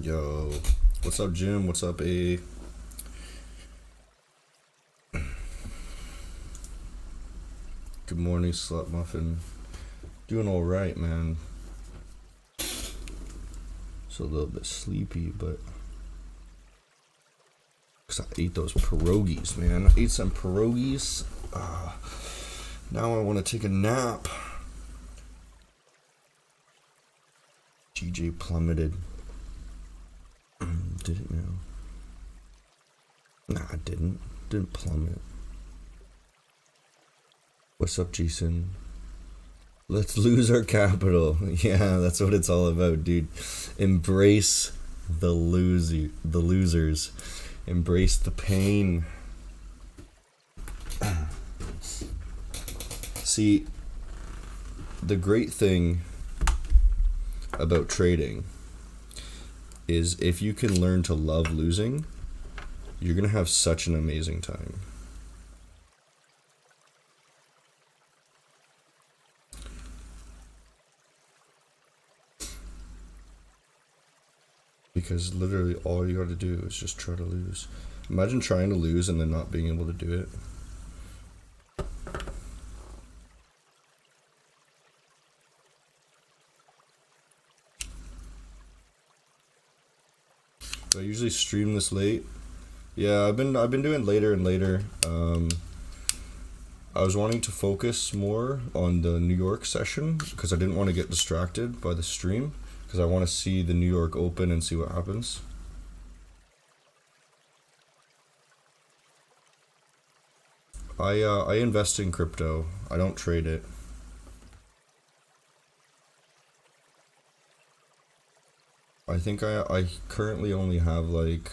Yo, what's up, Jim? What's up, A? Good morning, Slut Muffin. Doing all right, man. It's a little bit sleepy, but because I ate those pierogies, man. I ate some pierogies. Now I want to take a nap. GJ plummeted. Did it now? Nah, I didn't. Didn't plummet. What's up, Jason? Let's lose our capital. Yeah, that's what it's all about, dude. Embrace the losers. Embrace the pain. See, the great thing about trading is if you can learn to love losing, you're gonna have such an amazing time. Because literally all you gotta do is just try to lose. Imagine trying to lose and then not being able to do it. I usually stream this late. Yeah, I've been doing later and later. I was wanting to focus more on the New York session because I didn't want to get distracted by the stream because I want to see the New York Open and see what happens. I invest in crypto. I don't trade it. I think I currently only have like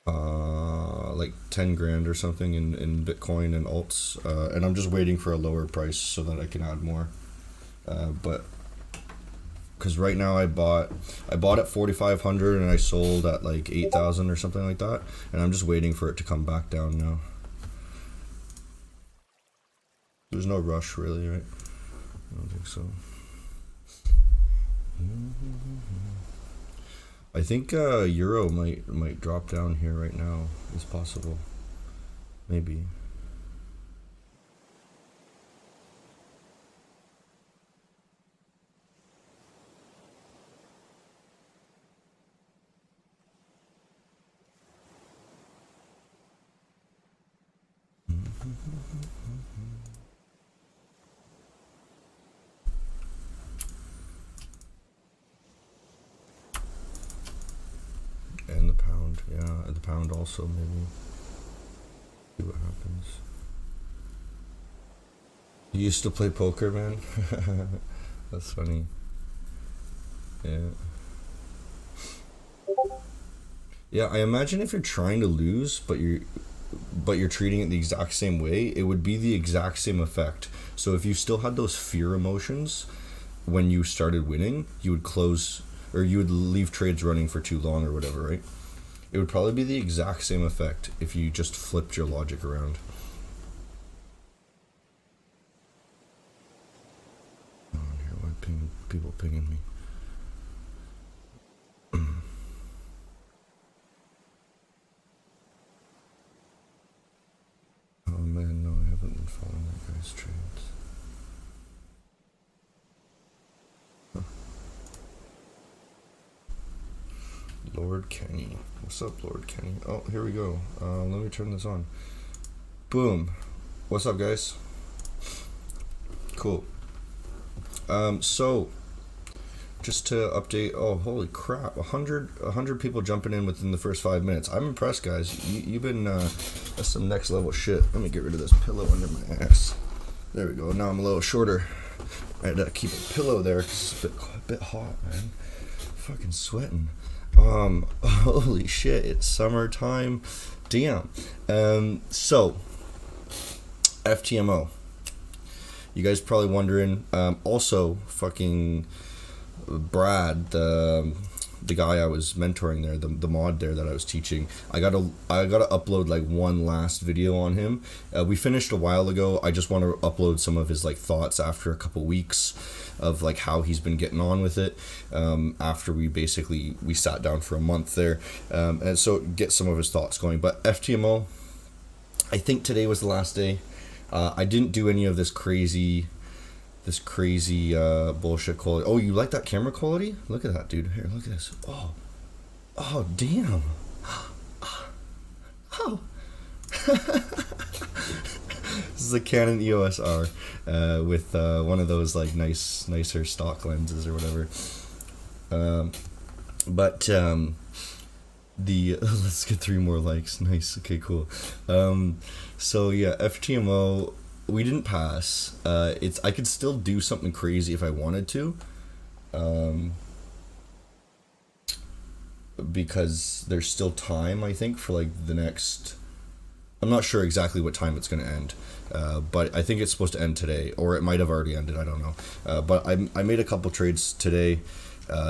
10 grand or something in Bitcoin and alts, and I'm just waiting for a lower price so that I can add more. But because right now I bought at 4,500 and I sold at like 8,000 or something like that, and I'm just waiting for it to come back down now. There's no rush really, right? I don't think so. I think Euro might drop down here right now. It's possible. Maybe. And the pound, yeah, the pound also maybe. See what happens. You used to play poker, man? That's funny. Yeah. Yeah, I imagine if you're trying to lose, but you're treating it the exact same way, it would be the exact same effect. So if you still had those fear emotions when you started winning, you would close, or you would leave trades running for too long or whatever, right? It would probably be the exact same effect if you just flipped your logic around. Oh, here, why people pinging me? Oh man, no, I haven't been following that guy's trades. Lord Kenny. What's up, Lord Kenny? Oh, here we go. Let me turn this on. Boom. What's up, guys? Cool. So, just to update. Oh, holy crap. 100 people jumping in within the first 5 minutes. I'm impressed, guys. You've been, that's some next level shit. Let me get rid of this pillow under my ass. There we go. Now I'm a little shorter. I had to keep a pillow there because it's a bit hot, man. Fucking sweating. Holy shit, it's summertime. Damn. So, FTMO. You guys probably wondering, also, fucking Brad, the the guy I was mentoring there, the mod there that I was teaching, I gotta upload like one last video on him. We finished a while ago. I just want to upload some of his like thoughts after a couple weeks of like how he's been getting on with it, after we sat down for a month there, and so get some of his thoughts going. But FTMO, I think today was the last day. I didn't do any of this crazy bullshit quality. Oh, you like that camera quality? Look at that, dude. Here, look at this. Oh damn. Oh. This is a Canon EOS R with one of those like nicer stock lenses or whatever. Let's get 3 more likes. Nice. Okay, cool. So yeah, FTMO, we didn't pass. I could still do something crazy if I wanted to, because there's still time, I think, for like the next, I'm not sure exactly what time it's going to end, but I think it's supposed to end today, or it might have already ended, I don't know. But I made a couple trades today,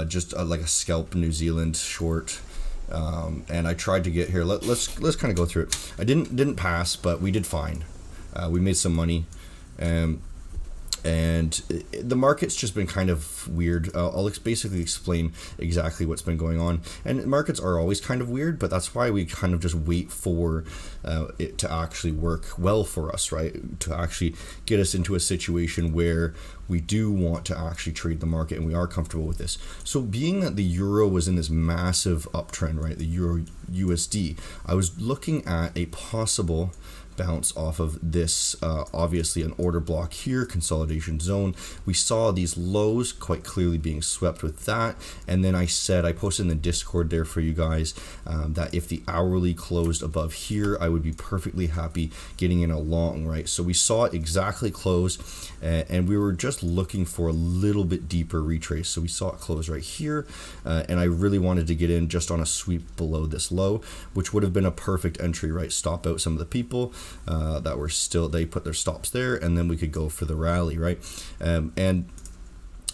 just like a scalp New Zealand short, and I tried to get here. Let's kind of go through it. I didn't pass, but we did fine. We made some money, and the market's just been kind of weird. I'll basically explain exactly what's been going on. And markets are always kind of weird, but that's why we kind of just wait for it to actually work well for us, right? To actually get us into a situation where we do want to actually trade the market and we are comfortable with this. So being that the euro was in this massive uptrend, right? The euro USD, I was looking at a possible bounce off of this, obviously an order block here, consolidation zone. We saw these lows quite clearly being swept with that, and then I posted in the Discord there for you guys, that if the hourly closed above here, I would be perfectly happy getting in a long, right? So we saw it exactly close, and we were just looking for a little bit deeper retrace. So we saw it close right here, and I really wanted to get in just on a sweep below this low, which would have been a perfect entry, right? Stop out some of the people that were still, they put their stops there, and then we could go for the rally, right? And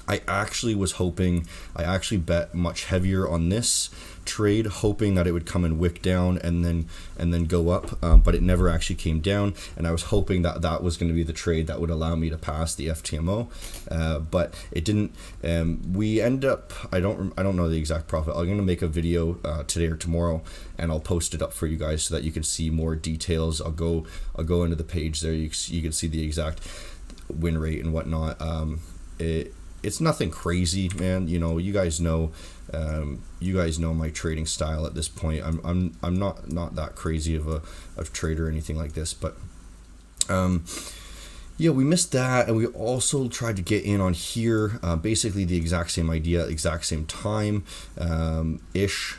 I actually was hoping, I actually bet much heavier on this trade, hoping that it would come and wick down and then go up, but it never actually came down, and I was hoping that that was going to be the trade that would allow me to pass the FTMO, but it didn't. We end up, I don't know the exact profit. I'm going to make a video today or tomorrow, and I'll post it up for you guys so that you can see more details. I'll go into the page there. You can see the exact win rate and whatnot. It's nothing crazy, man. You know, you guys know my trading style at this point. I'm not that crazy of a trader or anything like this, but yeah, we missed that, and we also tried to get in on here. Basically, the exact same idea, exact same time, ish.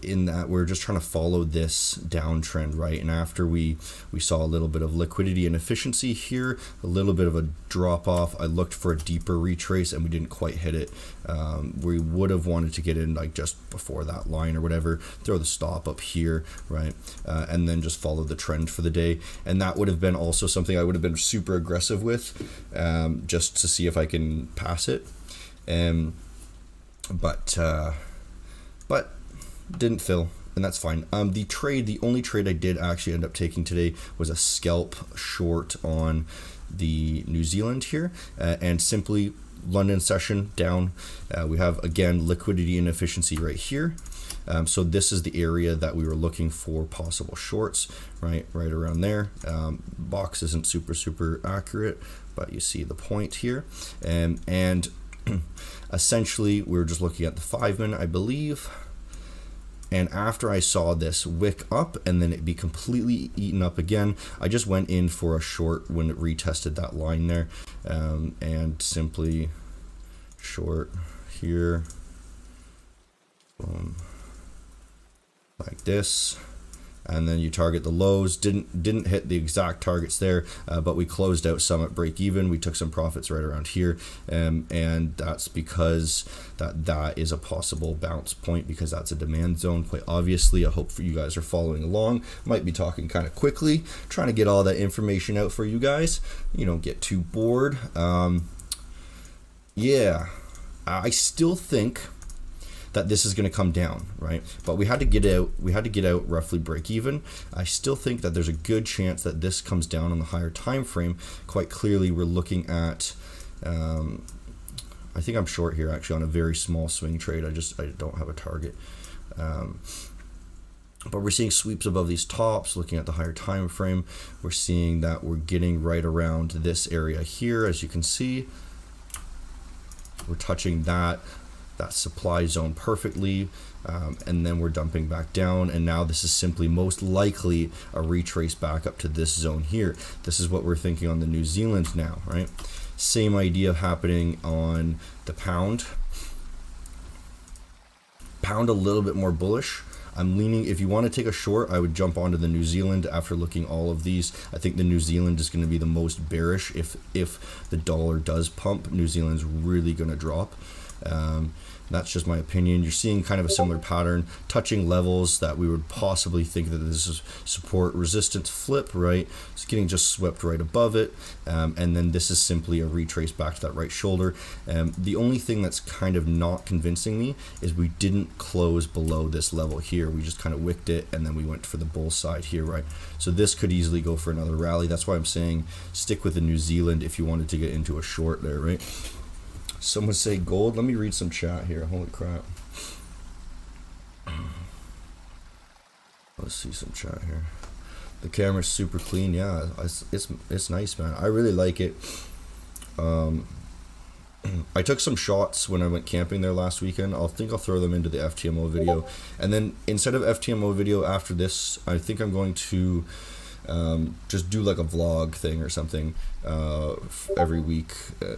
In that we're just trying to follow this downtrend, right? And after we saw a little bit of liquidity and efficiency here, a little bit of a drop off, I looked for a deeper retrace and we didn't quite hit it. We would have wanted to get in like just before that line or whatever, throw the stop up here, right? And then just follow the trend for the day. And that would have been also something I would have been super aggressive with, just to see if I can pass it. But didn't fill, and that's fine. The only trade I did actually end up taking today was a scalp short on the New Zealand here, and simply London session down. We have again liquidity and efficiency right here. So this is the area that we were looking for possible shorts, right around there. Box isn't super accurate, but you see the point here, and essentially we were just looking at the 5-minute, I believe, and after I saw this wick up and then it be completely eaten up again, I just went in for a short when it retested that line there, and simply short here, boom, like this. And then you target the lows. Didn't hit the exact targets there, but we closed out some at break even. We took some profits right around here, and that's because that is a possible bounce point, because that's a demand zone quite obviously. I hope you guys are following along. Might be talking kind of quickly, trying to get all that information out for you guys. You don't get too bored. Yeah, I still think that this is going to come down, right? But we had to get out. We had to get out roughly break even. I still think that there's a good chance that this comes down on the higher time frame. Quite clearly, we're looking at. I think I'm short here actually on a very small swing trade. I don't have a target. But we're seeing sweeps above these tops. Looking at the higher time frame, we're seeing that we're getting right around this area here, as you can see. We're touching that supply zone perfectly, and then we're dumping back down, and now this is simply most likely a retrace back up to this zone here. This is what we're thinking on the New Zealand now, right? Same idea happening on the pound. Pound a little bit more bullish. I'm leaning, if you want to take a short, I would jump onto the New Zealand after looking all of these. I think the New Zealand is going to be the most bearish. If the dollar does pump, New Zealand's really going to drop. That's just my opinion. You're seeing kind of a similar pattern, touching levels that we would possibly think that this is support resistance flip, right? It's getting just swept right above it. And then this is simply a retrace back to that right shoulder. The only thing that's kind of not convincing me is we didn't close below this level here. We just kind of wicked it, and then we went for the bull side here, right? So this could easily go for another rally. That's why I'm saying stick with the New Zealand if you wanted to get into a short there, right? Someone say gold. Let me read some chat here. Holy crap. Let's see some chat here. The camera's super clean. Yeah, it's nice, man. I really like it. I took some shots when I went camping there last weekend. I think I'll throw them into the FTMO video. And then instead of FTMO video after this, I think I'm going to just do like a vlog thing or something every week,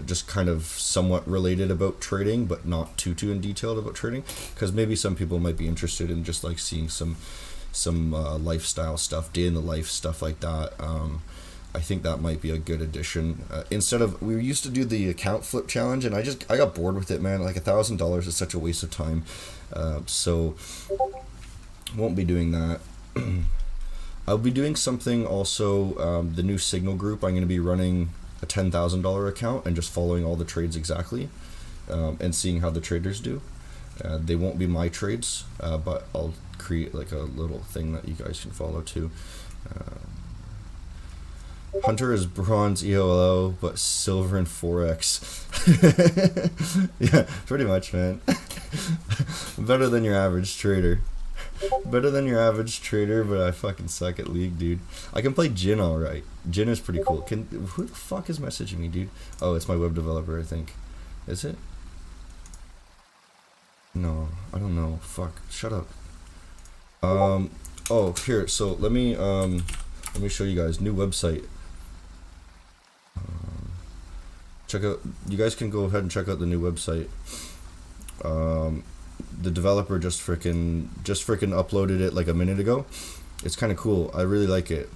just kind of somewhat related about trading, but not too in detail about trading, because maybe some people might be interested in just like seeing some lifestyle stuff, day in the life stuff like that. I think that might be a good addition. Instead of, we used to do the account flip challenge, and I got bored with it, man. Like $1,000 is such a waste of time, so won't be doing that. I'll be doing something also, the new Signal group. I'm going to be running a $10,000 account and just following all the trades exactly, and seeing how the traders do. They won't be my trades, but I'll create like a little thing that you guys can follow too. Hunter is bronze EOLO, but silver in Forex. Yeah, pretty much, man. Better than your average trader. Better than your average trader, but I fucking suck at League, dude. I can play Jin alright. Jin is pretty cool. Who the fuck is messaging me, dude? Oh, it's my web developer, I think. Is it? No, I don't know. Fuck. Shut up. Oh, here. So let me show you guys new website. Check out. You guys can go ahead and check out the new website. The developer just frickin' uploaded it like a minute ago. It's kind of cool. I really like it.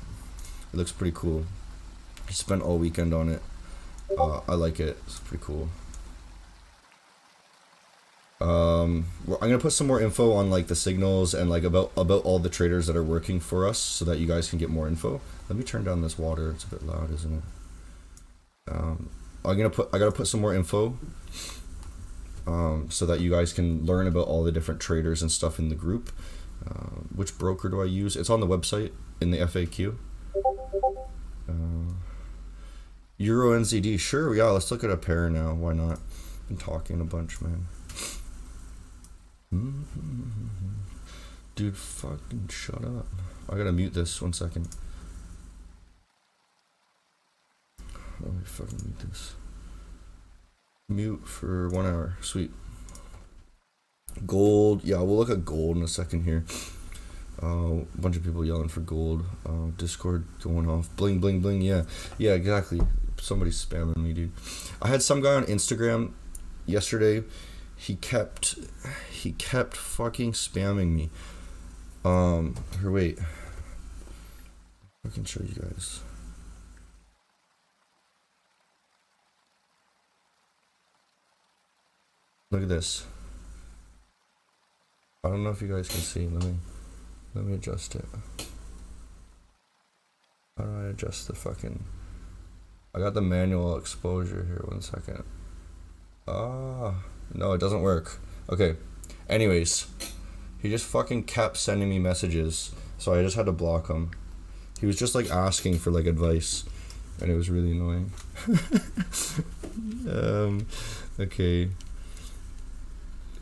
It looks pretty cool. He spent all weekend on it. I like it. It's pretty cool. I'm gonna put some more info on like the signals and like about all the traders that are working for us, so that you guys can get more info. Let me turn down this water. It's a bit loud, isn't it? I gotta put some more info, so that you guys can learn about all the different traders and stuff in the group. Which broker do I use? It's on the website in the FAQ. Euro NZD. Sure, yeah. Let's look at a pair now. Why not? Been talking a bunch, man. Dude, fucking shut up. I gotta mute this 1 second. Let me fucking mute this. Mute for 1 hour. Sweet. Gold. Yeah, we'll look at gold in a second here. A bunch of people yelling for gold. Discord going off. Bling, bling, bling. Yeah. Yeah, exactly. Somebody's spamming me, dude. I had some guy on Instagram yesterday. He kept fucking spamming me. Here, wait. I can show you guys. Look at this. I don't know if you guys can see. Let me adjust it. How do I adjust the fucking... I got the manual exposure here. 1 second. No, it doesn't work. Okay. Anyways, he just fucking kept sending me messages, so I just had to block him. He was just like asking for like advice, and it was really annoying. Okay.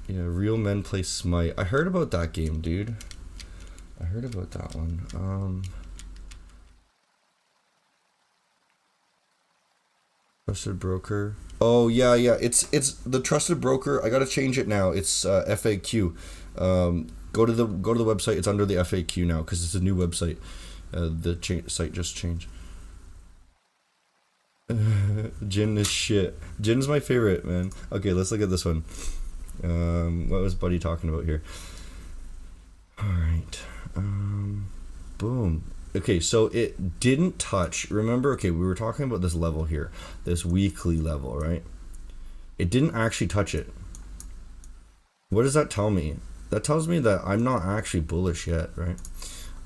Yeah, Real Men Play Smite. I heard about that game, dude. I heard about that one. Trusted Broker. Oh yeah, it's the Trusted Broker. I gotta change it now. It's FAQ. Go to the website. It's under the FAQ now because it's a new website. The site just changed. Jin is shit. Jin's my favorite, man. Okay, let's look at this one. What was Buddy talking about here? Alright. Boom. Okay, so it didn't touch. Remember, okay, we were talking about this level here. This weekly level, right? It didn't actually touch it. What does that tell me? That tells me that I'm not actually bullish yet, right?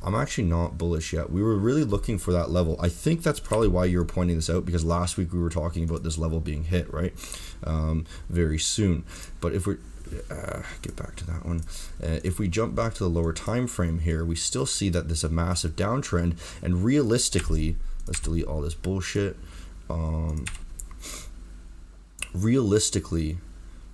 I'm actually not bullish yet. We were really looking for that level. I think that's probably why you were pointing this out, because last week we were talking about this level being hit, right? Very soon. But if we're get back to that one. If we jump back to the lower time frame here, we still see that there's a massive downtrend, and realistically, let's delete all this bullshit. Realistically,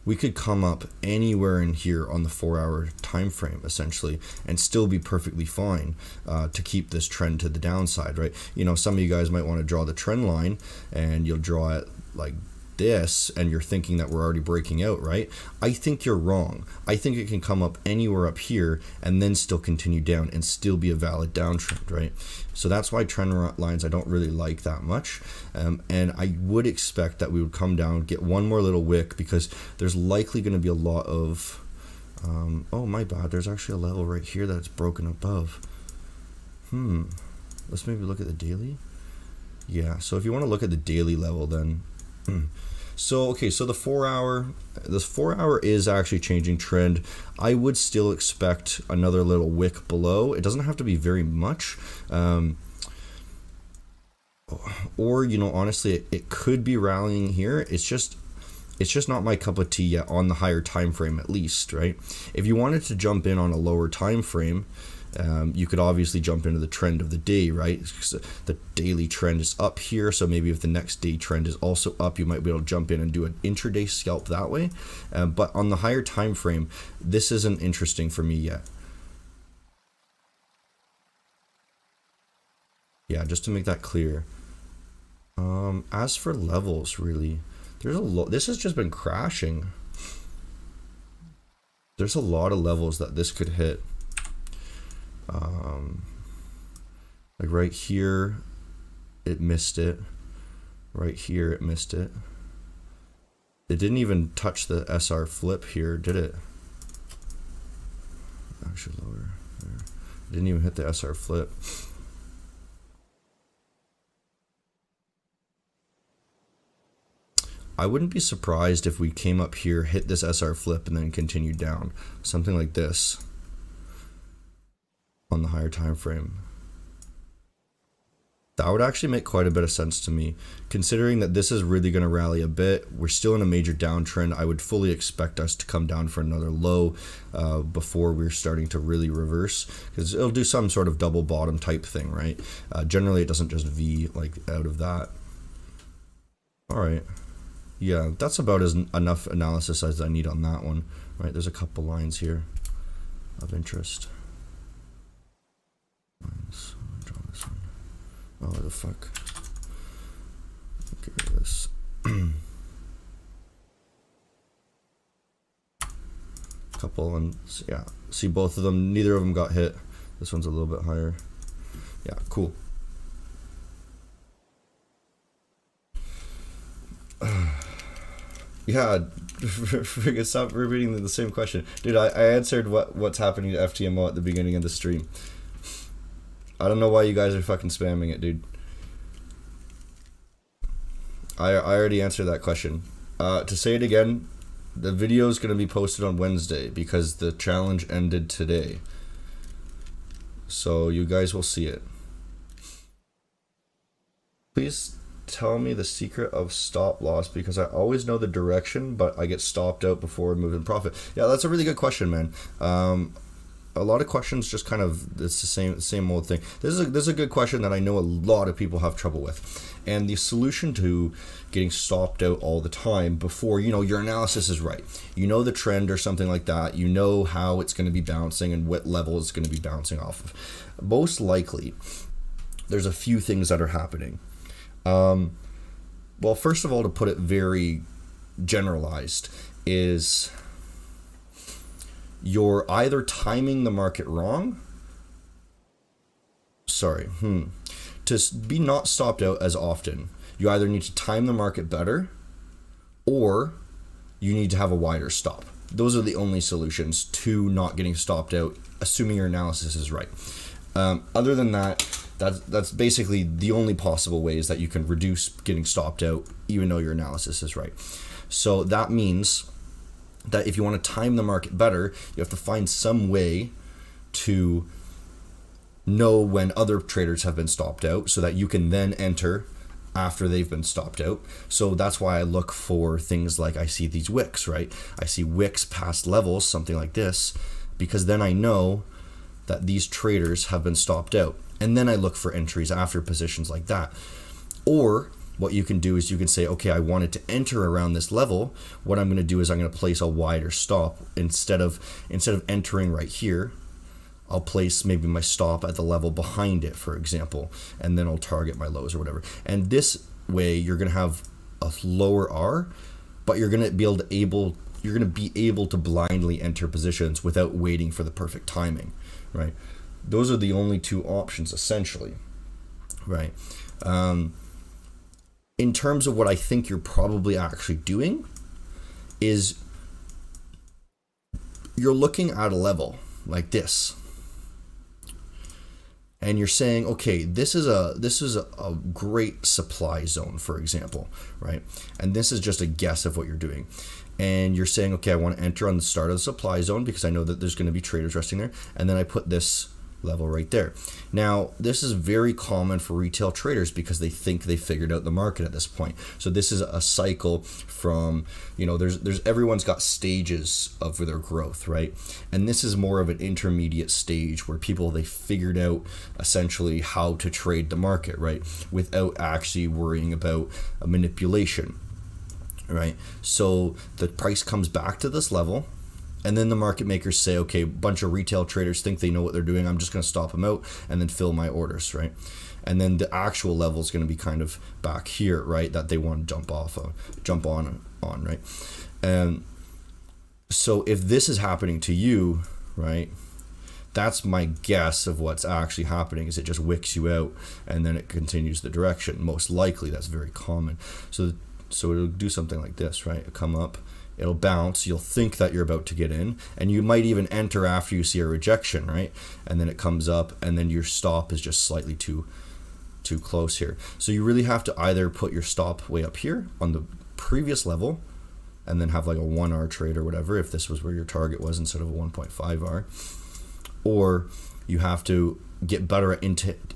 we could come up anywhere in here on the 4-hour time frame essentially and still be perfectly fine to keep this trend to the downside, right? You know, some of you guys might want to draw the trend line and you'll draw it like this and you're thinking that we're already breaking out, right? I think you're wrong. I think it can come up anywhere up here and then still continue down and still be a valid downtrend, right? So that's why trend lines I don't really like that much, and I would expect that we would come down, get one more little wick, because there's likely going to be a lot of oh my bad, there's actually a level right here that's broken above. Let's maybe look at the daily. Yeah, so if you want to look at the daily level, then so okay, so this 4-hour is actually changing trend. I would still expect another little wick below. It doesn't have to be very much, or you know, honestly, it could be rallying here. It's just not my cup of tea yet on the higher time frame, at least, right? If you wanted to jump in on a lower time frame, you could obviously jump into the trend of the day, right? The daily trend is up here, so maybe if the next day trend is also up, you might be able to jump in and do an intraday scalp that way. But on the higher time frame, this isn't interesting for me yet. Yeah, just to make that clear. As for levels, really, there's a lot. This has just been crashing. There's a lot of levels that this could hit. Like right here, it missed it. Right here, it missed it. It didn't even touch the SR flip here, did it? Actually, lower. There. It didn't even hit the SR flip. I wouldn't be surprised if we came up here, hit this SR flip, and then continued down. Something like this on the higher time frame. That would actually make quite a bit of sense to me, considering that this is really going to rally a bit. We're still in a major downtrend. I would fully expect us to come down for another low before we're starting to really reverse, because it'll do some sort of double bottom type thing, right? Generally, it doesn't just V like out of that. All right. Yeah, that's about enough analysis as I need on that one, right? There's a couple lines here of interest. Lines. I'll draw this one. Oh, what the fuck? Get rid of this. Couple, and yeah, see both of them. Neither of them got hit. This one's a little bit higher. Yeah, cool. Yeah, stop repeating the same question, dude. I answered what's happening to FTMO at the beginning of the stream. I don't know why you guys are fucking spamming it, dude. I already answered that question. To say it again, the video is going to be posted on Wednesday because the challenge ended today. So you guys will see it. Please tell me the secret of stop loss because I always know the direction, but I get stopped out before moving profit. Yeah, that's a really good question, man. A lot of questions just kind of, it's the same old thing. This is a good question that I know a lot of people have trouble with, and the solution to getting stopped out all the time before your analysis is right, the trend or something like that, how it's going to be bouncing and what level it's going to be bouncing off of. Most likely, there's a few things that are happening. Well, first of all, to put it very generalized, is you're either timing the market wrong. To be not stopped out as often, you either need to time the market better or you need to have a wider stop. Those are the only solutions to not getting stopped out, assuming your analysis is right. Other than that, that's basically the only possible ways that you can reduce getting stopped out, even though your analysis is right. So that means that if you want to time the market better, you have to find some way to know when other traders have been stopped out so that you can then enter after they've been stopped out. So that's why I look for things like, I see these wicks, right? I see wicks past levels, something like this, because then I know that these traders have been stopped out. And then I look for entries after positions like that. Or what you can do is you can say, okay, I wanted to enter around this level. What I'm going to do is I'm going to place a wider stop. Instead of entering right here, I'll place maybe my stop at the level behind it, for example, and then I'll target my lows or whatever. And this way you're going to have a lower R, but you're going to be able to blindly enter positions without waiting for the perfect timing, right? Those are the only two options essentially, right? In terms of what I think you're probably actually doing is you're looking at a level like this and you're saying, okay, this is a great supply zone, for example, right? And this is just a guess of what you're doing. And you're saying, okay, I want to enter on the start of the supply zone because I know that there's going to be traders resting there. And then I put this level right there. Now, this is very common for retail traders because they think they figured out the market at this point. So this is a cycle from, there's everyone's got stages of their growth, right? And this is more of an intermediate stage where they figured out essentially how to trade the market, right? Without actually worrying about a manipulation, right? So the price comes back to this level. And then the market makers say, okay, a bunch of retail traders think they know what they're doing. I'm just going to stop them out and then fill my orders, right? And then the actual level is going to be kind of back here, right? That they want to jump on, right? And so if this is happening to you, right, that's my guess of what's actually happening is it just wicks you out and then it continues the direction. Most likely that's very common. So it'll do something like this, right? It'll come up. It'll bounce, you'll think that you're about to get in, and you might even enter after you see a rejection, right? And then it comes up, and then your stop is just slightly too close here. So you really have to either put your stop way up here on the previous level, and then have like a 1R trade or whatever, if this was where your target was instead of a 1.5R, or you have to get better at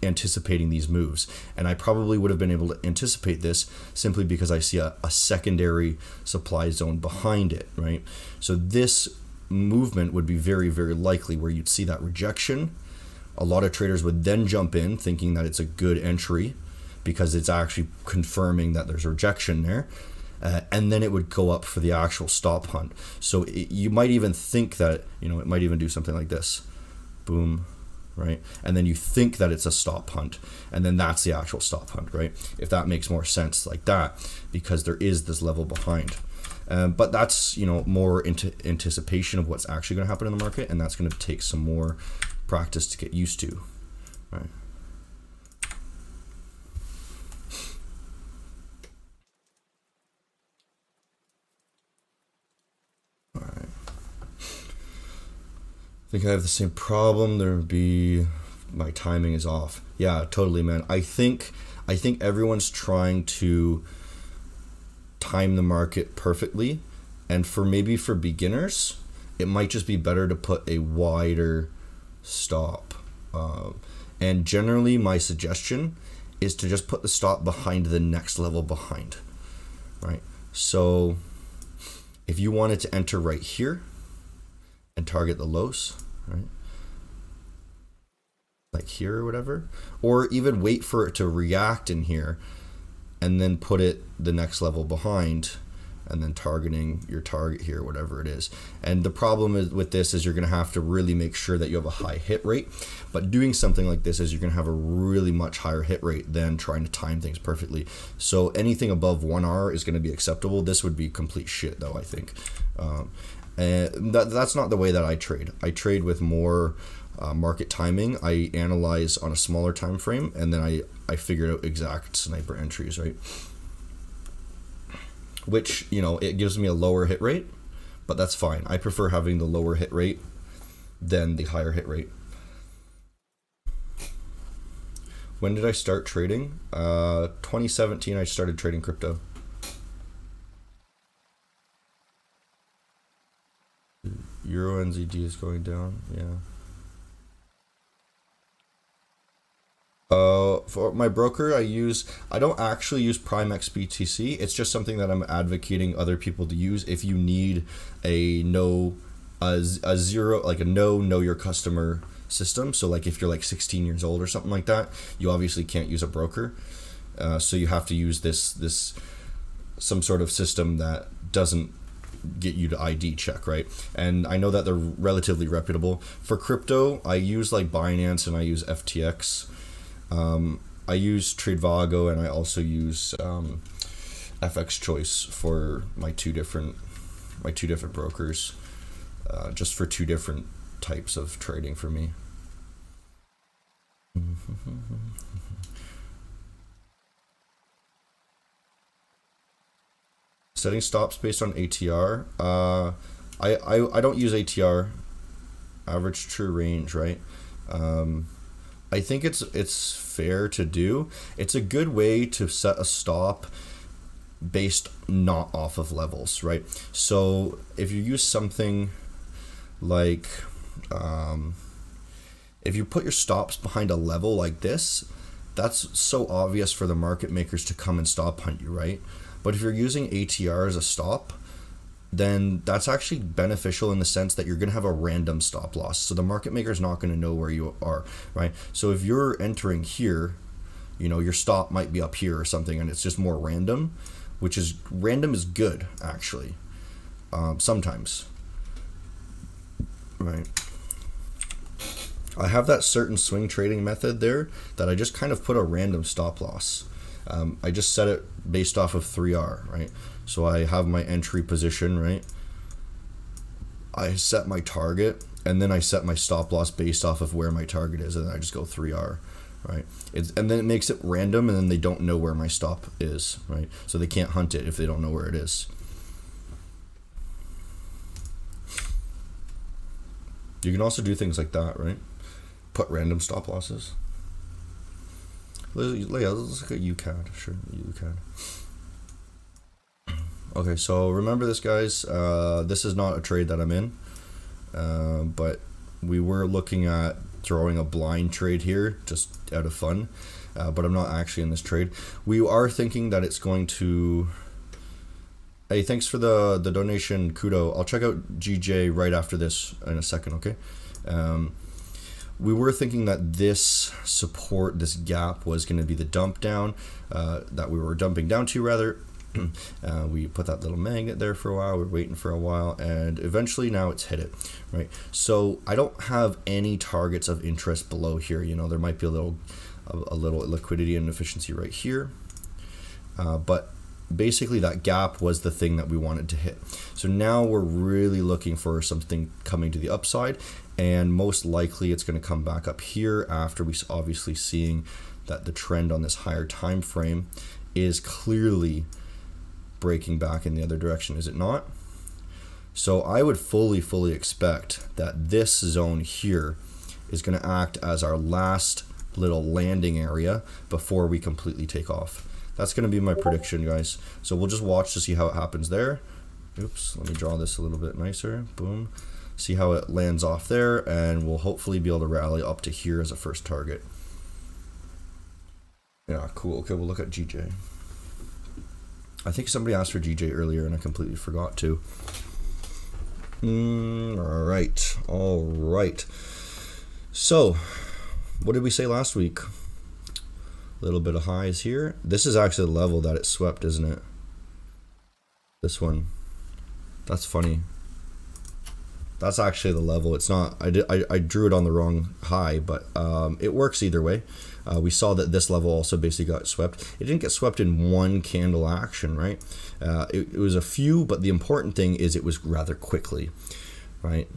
anticipating these moves. And I probably would have been able to anticipate this simply because I see a secondary supply zone behind it, right? So this movement would be very, very likely where you'd see that rejection. A lot of traders would then jump in thinking that it's a good entry because it's actually confirming that there's a rejection there. And then it would go up for the actual stop hunt. So you might even think that, it might even do something like this. Boom. Right? And then you think that it's a stop hunt, and then that's the actual stop hunt, right? If that makes more sense like that, because there is this level behind. But that's, more into anticipation of what's actually going to happen in the market, and that's going to take some more practice to get used to, right? All right. I think I have the same problem. There would be my timing is off. Yeah, totally, man. I think everyone's trying to time the market perfectly, and for beginners, it might just be better to put a wider stop. And generally, my suggestion is to just put the stop behind the next level behind, right? So if you wanted to enter right here and target the lows, right? Like here or whatever, or even wait for it to react in here and then put it the next level behind and then targeting your target here, whatever it is. And the problem is with this is you're going to have to really make sure that you have a high hit rate, but doing something like this is you're going to have a really much higher hit rate than trying to time things perfectly. So anything above 1R is going to be acceptable. This would be complete shit though, I think. And that's not the way that I trade. I trade with more market timing. I analyze on a smaller time frame, and then I figure out exact sniper entries, right? Which, you know, it gives me a lower hit rate, but that's fine. I prefer having the lower hit rate than the higher hit rate. When did I start trading? 2017 I started trading crypto. Euro NZD is going down, yeah. For my broker, I don't actually use Prime XBTC. It's just something that I'm advocating other people to use if you need a know your customer system. So like if you're like 16 years old or something like that, you obviously can't use a broker. So you have to use some sort of system that doesn't get you to ID check, right? And I know that they're relatively reputable. For crypto, I use like Binance and I use FTX. I use Trivago, and I also use FX Choice for my two different brokers, just for two different types of trading for me. Setting stops based on ATR. I don't use ATR, average true range, right? I think it's fair to do. It's a good way to set a stop based not off of levels, right? So if you use something like, if you put your stops behind a level like this, that's so obvious for the market makers to come and stop hunt you, right? But if you're using ATR as a stop, then that's actually beneficial in the sense that you're going to have a random stop loss. So the market maker is not going to know where you are, right? So if you're entering here, you know, your stop might be up here or something, and it's just more random, random is good, actually, sometimes, right? I have that certain swing trading method there that I just kind of put a random stop loss. I just set it based off of 3R, right? So I have my entry position, right? I set my target, and then I set my stop loss based off of where my target is, and then I just go 3R, right? And then it makes it random, and then they don't know where my stop is, right? So they can't hunt it if they don't know where it is. You can also do things like that, right? Put random stop losses. Let's look at UCAD. Sure, UCAD. Okay, so remember this, guys. This is not a trade that I'm in, but we were looking at throwing a blind trade here just out of fun, but I'm not actually in this trade. We are thinking that it's going to... Hey, thanks for the donation, Kudo. I'll check out GJ right after this in a second, okay? We were thinking that this support, this gap, was going to be the dump down, that we were dumping down to, rather. We put that little magnet there for a while, we're waiting for a while, and eventually now it's hit it, right? So I don't have any targets of interest below here. You know, there might be a little liquidity and efficiency right here, but basically that gap was the thing that we wanted to hit. So now we're really looking for something coming to the upside, and most likely it's going to come back up here after we obviously seeing that the trend on this higher time frame is clearly breaking back in the other direction, is it not? So I would fully expect that this zone here is going to act as our last little landing area before we completely take off. That's going to be my prediction, guys. So we'll just watch to see how it happens there. Oops, let me draw this a little bit nicer. Boom. See how it lands off there, and we'll hopefully be able to rally up to here as a first target. Yeah, cool. Okay, we'll look at GJ. I think somebody asked for GJ earlier and I completely forgot to. All right. So, what did we say last week? A little bit of highs here. This is actually the level that it swept, isn't it? This one. That's funny. That's actually the level. It's not. I drew it on the wrong high, but it works either way. We saw that this level also basically got swept. It didn't get swept in one candle action, right? It was a few, but the important thing is it was rather quickly, right?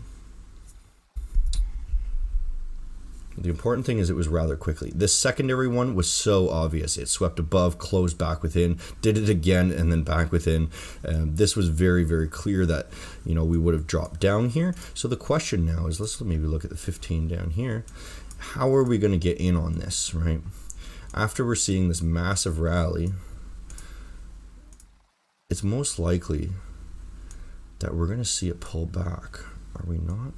The important thing is it was rather quickly. This secondary one was so obvious. It swept above, closed back within, did it again, and then back within. This was very, very clear that, you know, we would have dropped down here. So the question now is, let's maybe look at the 15 down here. How are we going to get in on this, right? After we're seeing this massive rally, it's most likely that we're going to see it pull back. Are we not?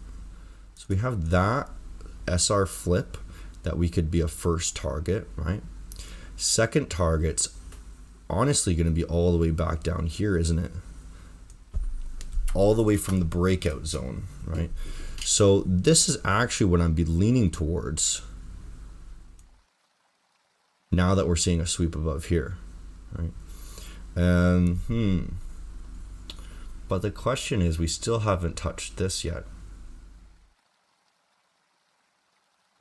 So we have that SR flip that we could be a first target, right? Second target's honestly going to be all the way back down here, isn't it? All the way from the breakout zone, right? So this is actually what I'm be leaning towards now that we're seeing a sweep above here, right? But the question is, we still haven't touched this yet.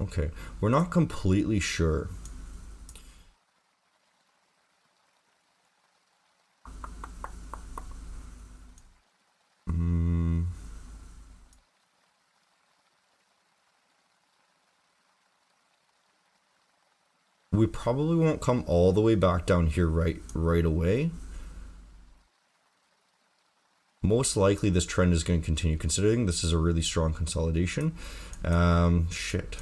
Okay, we're not completely sure. We probably won't come all the way back down here right away. Most likely this trend is going to continue, considering this is a really strong consolidation. Shit.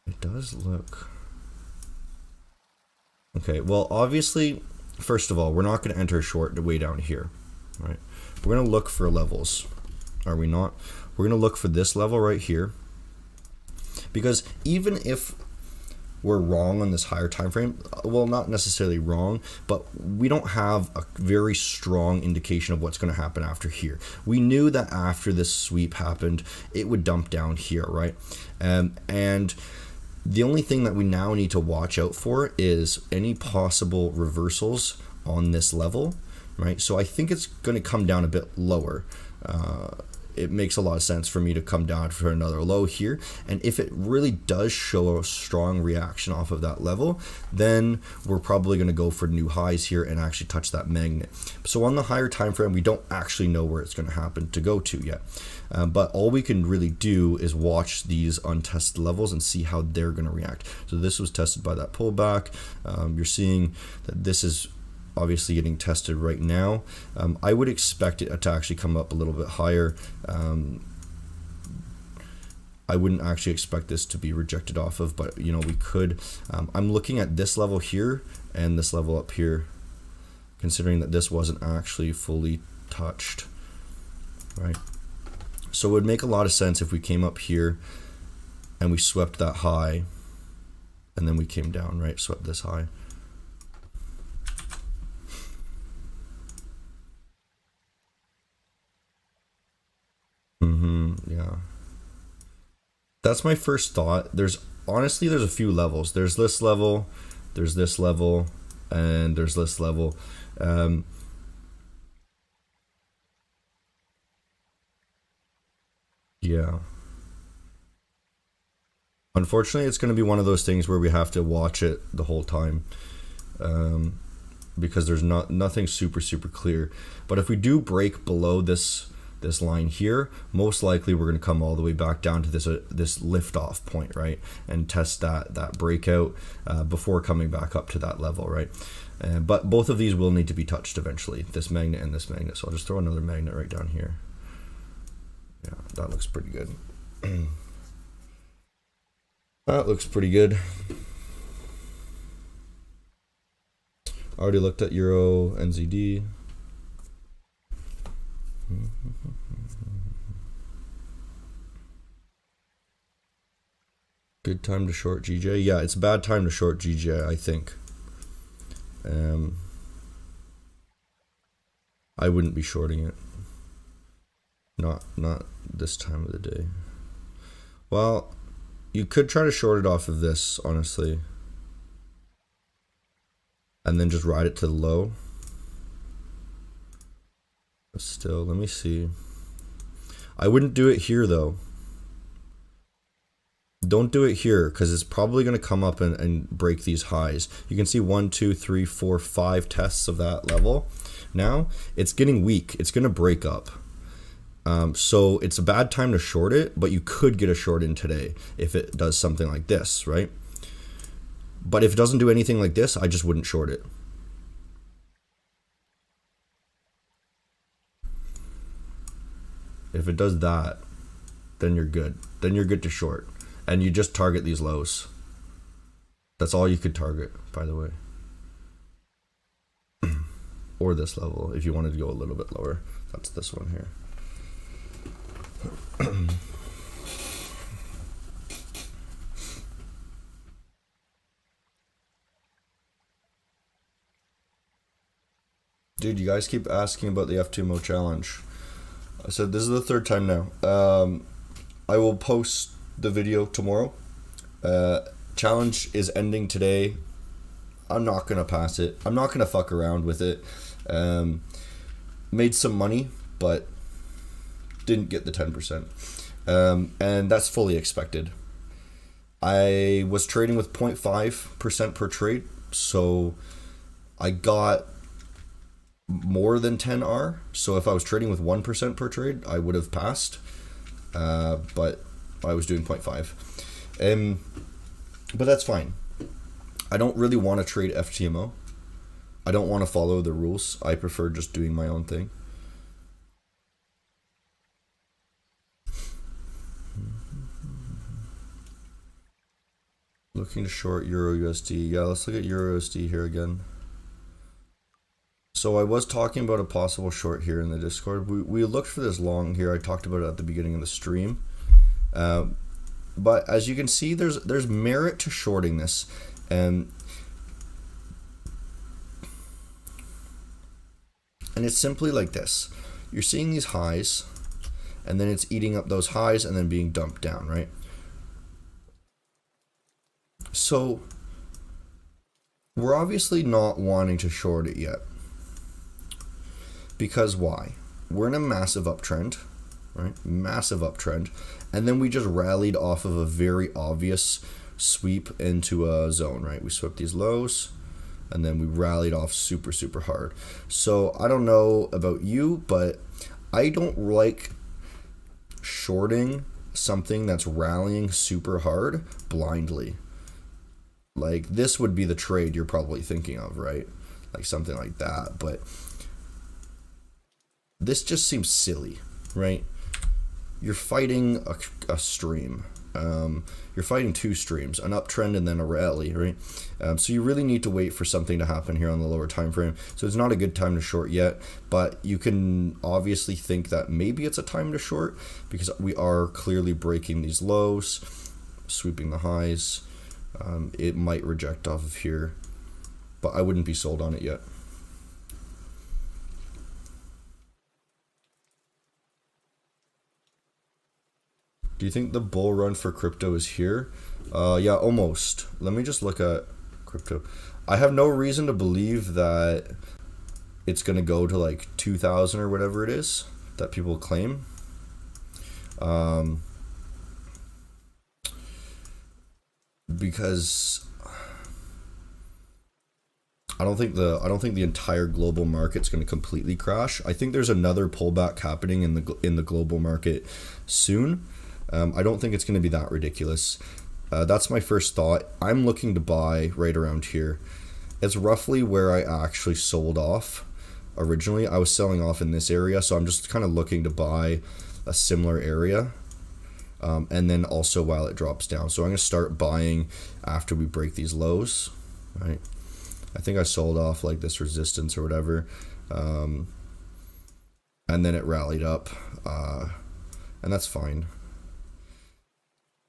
It does look... Okay, well, obviously, first of all, we're not going to enter short way down here, right? We're going to look for levels, are we not? We're going to look for this level right here, because even if we're wrong on this higher time frame, well, not necessarily wrong, but we don't have a very strong indication of what's going to happen after here. We knew that after this sweep happened, it would dump down here, right? And the only thing that we now need to watch out for is any possible reversals on this level, right? So I think it's going to come down a bit lower. It makes a lot of sense for me to come down for another low here. And if it really does show a strong reaction off of that level, then we're probably going to go for new highs here and actually touch that magnet. So on the higher time frame, we don't actually know where it's going to happen to go to yet. But all we can really do is watch these untested levels and see how they're going to react. So this was tested by that pullback. You're seeing that this is obviously getting tested right now. I would expect it to actually come up a little bit higher. I wouldn't actually expect this to be rejected off of, but you know, we could. I'm looking at this level here and this level up here, considering that this wasn't actually fully touched, right? So it would make a lot of sense if we came up here and we swept that high and then we came down, right? Swept this high. Yeah. That's my first thought. There's a few levels. There's this level, there's this level, and there's this level. Yeah. Unfortunately, it's going to be one of those things where we have to watch it the whole time, because there's nothing super clear. But if we do break below this line here, most likely we're going to come all the way back down to this lift off point, right, and test that breakout before coming back up to that level, right? But both of these will need to be touched eventually, this magnet and this magnet. So I'll just throw another magnet right down here. Yeah, that looks pretty good. That looks pretty good. Already looked at Euro NZD. Good time to short GJ. Yeah, it's a bad time to short GJ, I think. I wouldn't be shorting it. Not this time of the day. Well, you could try to short it off of this, honestly. And then just ride it to the low. But still, let me see. I wouldn't do it here though. Don't do it here because it's probably going to come up and break these highs. You can see 1, 2, 3, 4, 5 tests of that level. Now it's getting weak. It's going to break up. So it's a bad time to short it, but you could get a short in today if it does something like this, right? But if it doesn't do anything like this, I just wouldn't short it. If it does that, then you're good. Then you're good to short. And you just target these lows. That's all you could target, by the way. Or this level, if you wanted to go a little bit lower. That's this one here. Dude, you guys keep asking about the F2MO challenge. I said this is the third time now. I will post the video tomorrow. Challenge is ending today. I'm not gonna pass it. I'm not gonna fuck around with it. Made some money, but didn't get the 10%. And that's fully expected. I was trading with 0.5% per trade, so I got more than 10R. So if I was trading with 1% per trade, I would have passed. But I was doing 0.5. But that's fine. I don't really want to trade FTMO. I don't want to follow the rules. I prefer just doing my own thing. Looking to short Euro USD. Yeah, let's look at Euro USD here again. So I was talking about a possible short here in the Discord. We looked for this long here. I talked about it at the beginning of the stream. But as you can see, there's merit to shorting this. And it's simply like this. You're seeing these highs, and then it's eating up those highs and then being dumped down, right? So we're obviously not wanting to short it yet. Because why? We're in a massive uptrend, right? Massive uptrend. And then we just rallied off of a very obvious sweep into a zone, right? We swept these lows and then we rallied off super, super hard. So I don't know about you, but I don't like shorting something that's rallying super hard blindly. Like this would be the trade you're probably thinking of, right? Like something like that. But this just seems silly, right? You're fighting a stream. You're fighting two streams, an uptrend and then a rally, right? So you really need to wait for something to happen here on the lower time frame. So it's not a good time to short yet, but you can obviously think that maybe it's a time to short because we are clearly breaking these lows, sweeping the highs. It might reject off of here, but I wouldn't be sold on it yet. Do you think the bull run for crypto is here? Yeah, almost. Let me just look at crypto. I have no reason to believe that it's going to go to like 2,000 or whatever it is that people claim. Because I don't think the entire global market's going to completely crash. I think there's another pullback happening in the global market soon. I don't think it's going to be that ridiculous. That's my first thought. I'm looking to buy right around here. It's roughly where I actually sold off originally. I was selling off in this area, so I'm just kind of looking to buy a similar area. And then also while it drops down. So I'm going to start buying after we break these lows, right? I think I sold off like this resistance or whatever. And then it rallied up. And that's fine.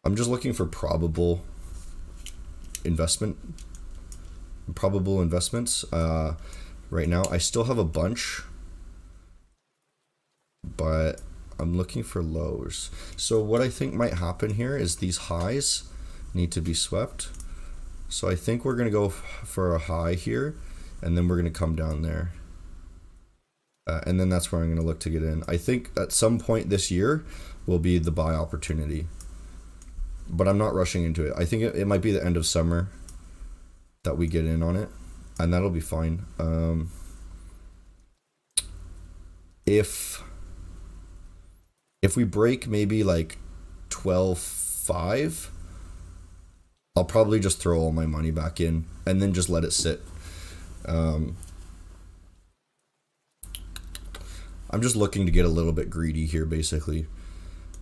I'm just looking for probable investments right now. I still have a bunch, but I'm looking for lows. So what I think might happen here is these highs need to be swept. So I think we're going to go for a high here, and then we're going to come down there. And then that's where I'm going to look to get in. I think at some point this year will be the buy opportunity, but I'm not rushing into it. I think it might be the end of summer that we get in on it, and that'll be fine. If we break maybe like 12.5, I'll probably just throw all my money back in and then just let it sit. I'm just looking to get a little bit greedy here, basically.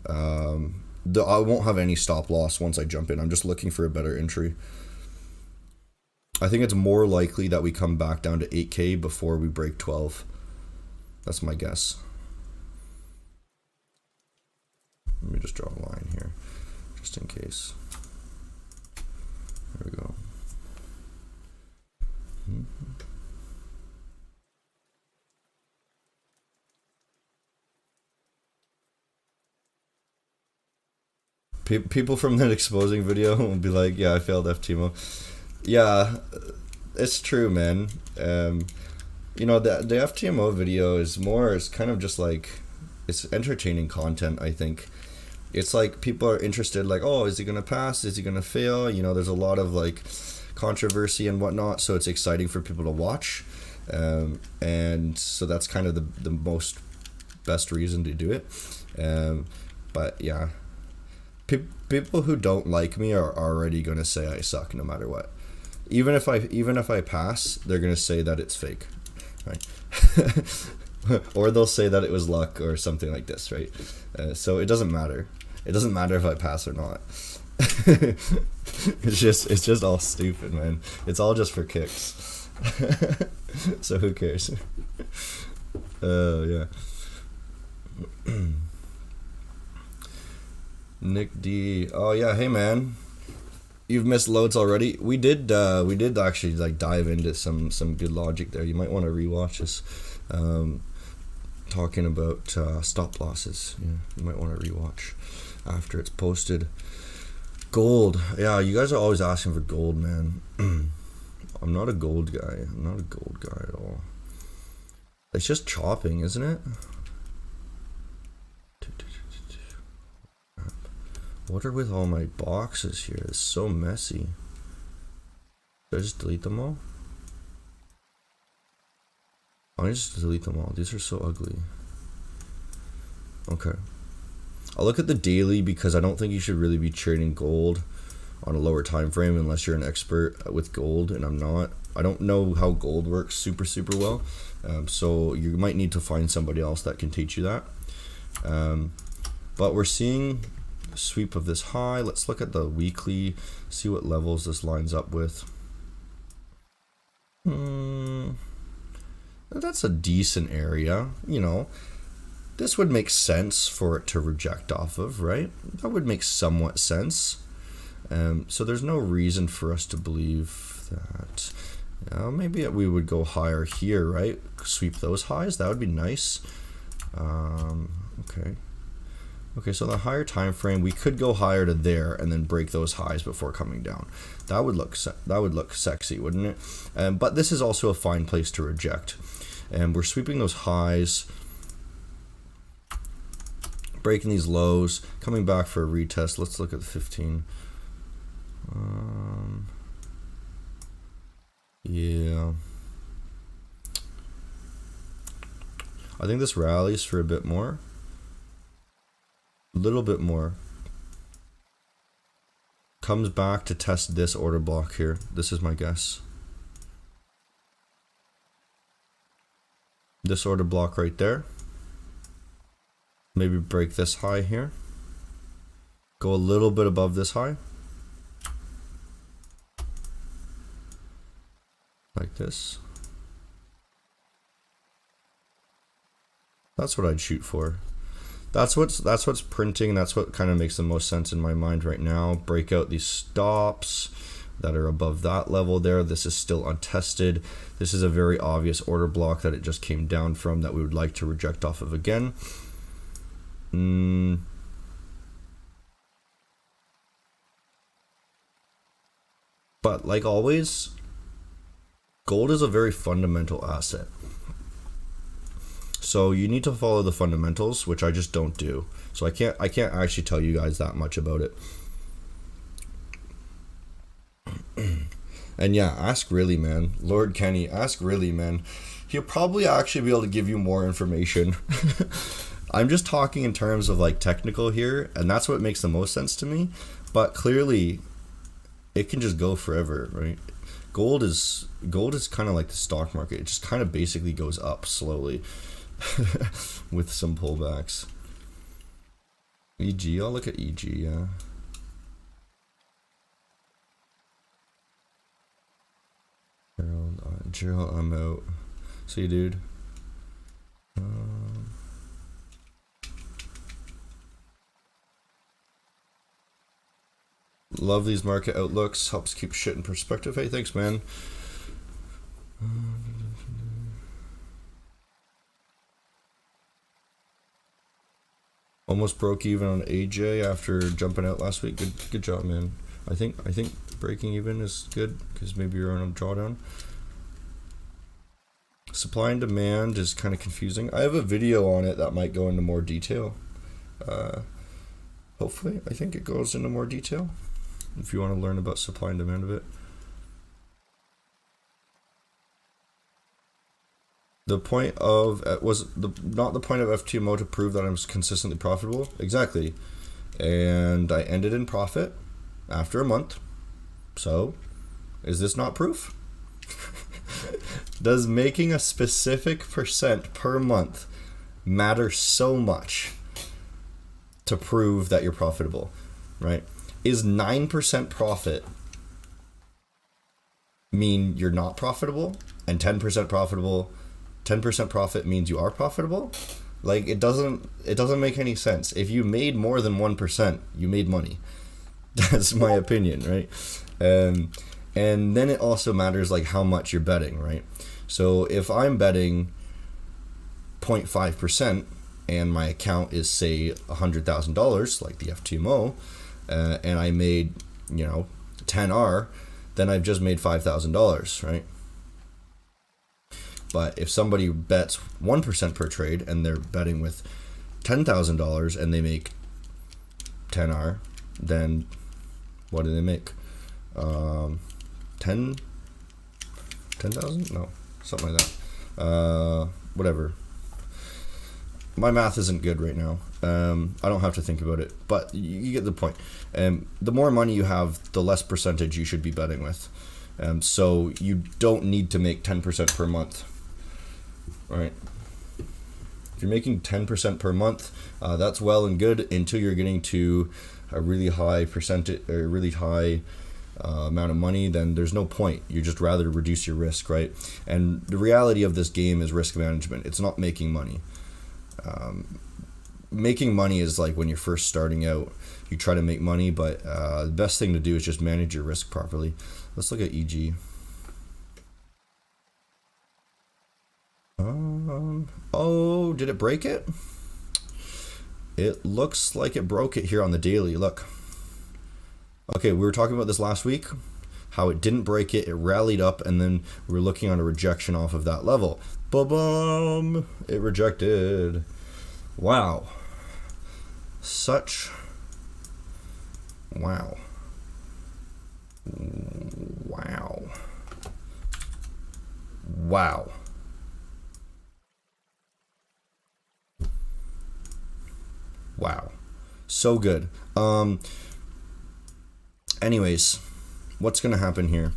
I won't have any stop loss once I jump in. I'm just looking for a better entry. I think it's more likely that we come back down to 8K before we break 12. That's my guess. Let me just draw a line here, just in case. There we go. People from that exposing video will be like, yeah, I failed FTMO. Yeah, it's true, man. You know, the FTMO video is more, it's kind of just like, it's entertaining content, I think. It's like people are interested, like, oh, is he going to pass? Is he going to fail? You know, there's a lot of like controversy and whatnot, so it's exciting for people to watch. And so that's kind of the most best reason to do it. But yeah, people who don't like me are already going to say I suck no matter what. Even if I pass, they're going to say that it's fake, right? Or they'll say that it was luck or something like this, right? So it doesn't matter. It doesn't matter if I pass or not. It's just all stupid, man. It's all just for kicks. So who cares? Yeah. Nick D. Oh yeah, hey man. You've missed loads already. We did actually like dive into some good logic there. You might want to rewatch this. Talking about stop losses. Yeah, you might want to rewatch after it's posted. Gold. Yeah, you guys are always asking for gold, man. I'm not a gold guy. I'm not a gold guy at all. It's just chopping, isn't it? What are with all my boxes here? It's so messy. Did I just delete them all? I'll just delete them all. These are so ugly. Okay. I'll look at the daily because I don't think you should really be trading gold on a lower time frame unless you're an expert with gold, and I'm not. I don't know how gold works super well. So you might need to find somebody else that can teach you that. But we're seeing a sweep of this high. Let's look at the weekly, see what levels this lines up with. That's a decent area, you know. This would make sense for it to reject off of, right? That would make somewhat sense. So there's no reason for us to believe that. Maybe we would go higher here, right? Sweep those highs. That would be nice. Okay. Okay, so the higher time frame, we could go higher to there and then break those highs before coming down. That would look sexy, wouldn't it? But this is also a fine place to reject. And we're sweeping those highs, breaking these lows, coming back for a retest. Let's look at the 15. Yeah. I think this rallies for a bit more. A little bit more. Comes back to test this order block here. This is my guess. This order block right there. Maybe break this high here. Go a little bit above this high. Like this. That's what I'd shoot for. That's what's printing. That's what kind of makes the most sense in my mind right now. Break out these stops that are above that level there. This is still untested. This is a very obvious order block that it just came down from that we would like to reject off of again. But like always, gold is a very fundamental asset. So you need to follow the fundamentals, which I just don't do. So I can't actually tell you guys that much about it. And yeah, ask Really, man. Lord Kenny, ask Really, man. He'll probably actually be able to give you more information. I'm just talking in terms of like technical here, and that's what makes the most sense to me. But clearly, it can just go forever, right? Gold is kind of like the stock market. It just kind of basically goes up slowly with some pullbacks. EG, I'll look at EG, yeah. Gerald, I'm out. See you, dude. Love these market outlooks. Helps keep shit in perspective. Hey, thanks, man. Almost broke even on AJ after jumping out last week. Good job, man. I think breaking even is good because maybe you're on a drawdown. Supply and demand is kind of confusing. I have a video on it that might go into more detail. Hopefully, I think it goes into more detail if you want to learn about supply and demand of it. The point of not the point of FTMO to prove that I'm consistently profitable. Exactly. And I ended in profit after a month. So, is this not proof? Does making a specific percent per month matter so much to prove that you're profitable, right? Is 9% profit mean you're not profitable, and 10% profitable, 10% profit means you are profitable? Like, it doesn't make any sense. If you made more than 1%, you made money. That's my opinion, right? And then it also matters like how much you're betting, right? So if I'm betting 0.5% and my account is say $100,000, like the FTMO, and I made 10R, then I've just made $5,000, right? But if somebody bets 1% per trade and they're betting with $10,000 and they make 10R, then what do they make? 10,000? No, something like that. Whatever. My math isn't good right now. I don't have to think about it, but you get the point. The more money you have, the less percentage you should be betting with. So you don't need to make 10% per month, right? If you're making 10% per month, that's well and good until you're getting to a really high percentage or really high amount of money. Then there's no point. You just rather reduce your risk, right? And the reality of this game is risk management. It's not making money. Making money is like when you're first starting out, you try to make money, but the best thing to do is just manage your risk properly. Let's look at EG. Oh, did it break it? It looks like it broke it here on the daily. Look. Okay, we were talking about this last week, how it didn't break it, it rallied up, and then we were looking on a rejection off of that level. Ba-bum! It rejected. Wow. Wow. Wow. Wow. Wow. So good. Anyways, what's going to happen here?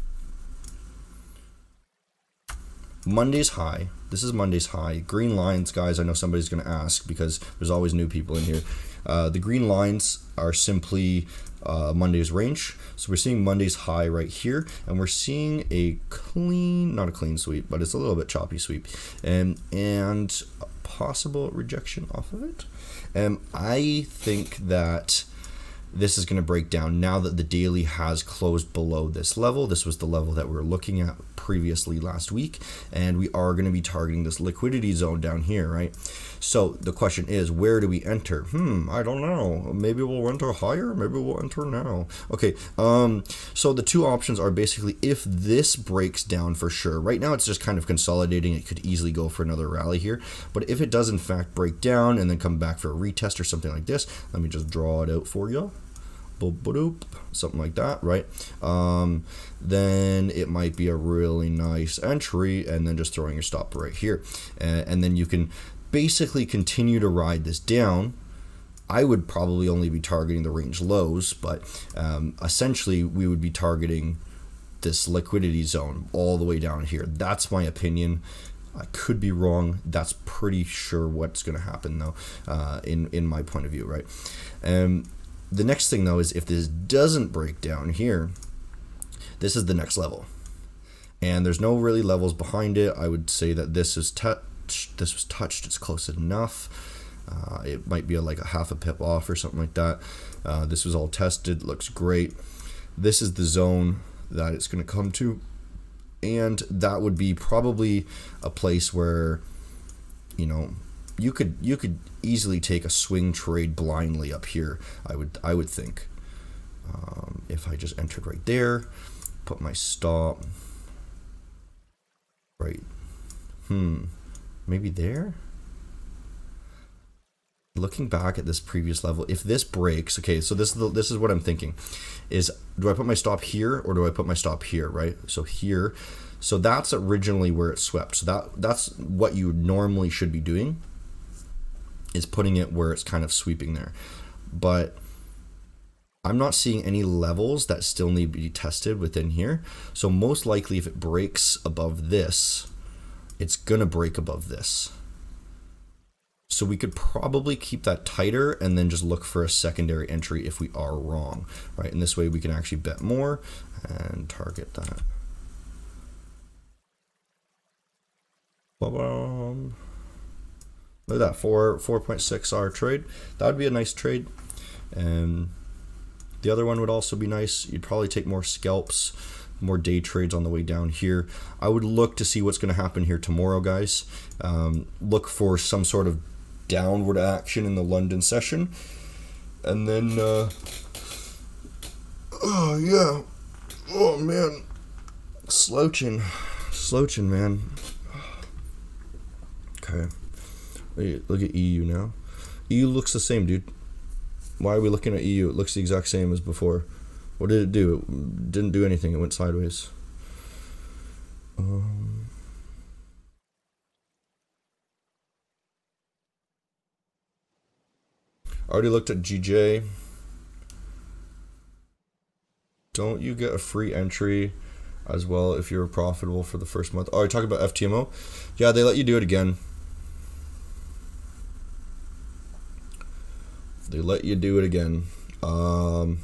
Monday's high. This is Monday's high. Green lines, guys, I know somebody's going to ask because there's always new people in here. The green lines are simply Monday's range. So we're seeing Monday's high right here, and we're seeing a clean, not a clean sweep, but it's a little bit choppy sweep, and a possible rejection off of it. I think that this is going to break down now that the daily has closed below this level. This was the level that we were looking at previously last week, and we are going to be targeting this liquidity zone down here, right? So the question is, where do we enter? I don't know. Maybe we'll enter higher. Maybe we'll enter now. Okay. So the two options are basically if this breaks down for sure. Right now it's just kind of consolidating. It could easily go for another rally here. But if it does in fact break down and then come back for a retest or something like this, let me just draw it out for you. Something like that, right? Then it might be a really nice entry, and then just throwing your stop right here, and then you can basically continue to ride this down. I would probably only be targeting the range lows, but essentially we would be targeting this liquidity zone all the way down here. That's my opinion. I could be wrong. That's pretty sure what's going to happen though, in my point of view, right? The next thing though is if this doesn't break down here, this is the next level, and there's no really levels behind it. I would say that this is this was touched. It's close enough. It might be like a half a pip off or something like that. This was all tested. Looks great. This is the zone that it's going to come to, and that would be probably a place where, you know, you could easily take a swing trade blindly up here. I would think, if I just entered right there, put my stop right, maybe there. Looking back at this previous level, if this breaks, okay, so this is what I'm thinking, is do I put my stop here or do I put my stop here, right? So here, so that's originally where it swept. So that's what you normally should be doing, is putting it where it's kind of sweeping there. But I'm not seeing any levels that still need to be tested within here. So most likely if it breaks above this, it's gonna break above this. So we could probably keep that tighter and then just look for a secondary entry if we are wrong, right? And this way we can actually bet more and target that. Look at that, 4.6 hour trade. That would be a nice trade. And the other one would also be nice. You'd probably take more scalps, more day trades on the way down here. I would look to see what's going to happen here tomorrow, guys. Look for some sort of downward action in the London session. And then, oh yeah, oh man, slouching, man. Okay. Look at EU now. EU looks the same, dude. Why are we looking at EU? It looks the exact same as before. What did it do? It didn't do anything. It went sideways. Already looked at GJ. Don't you get a free entry as well if you're profitable for the first month? Oh, you're talking about FTMO? Yeah, they let you do it again. They let you do it again. I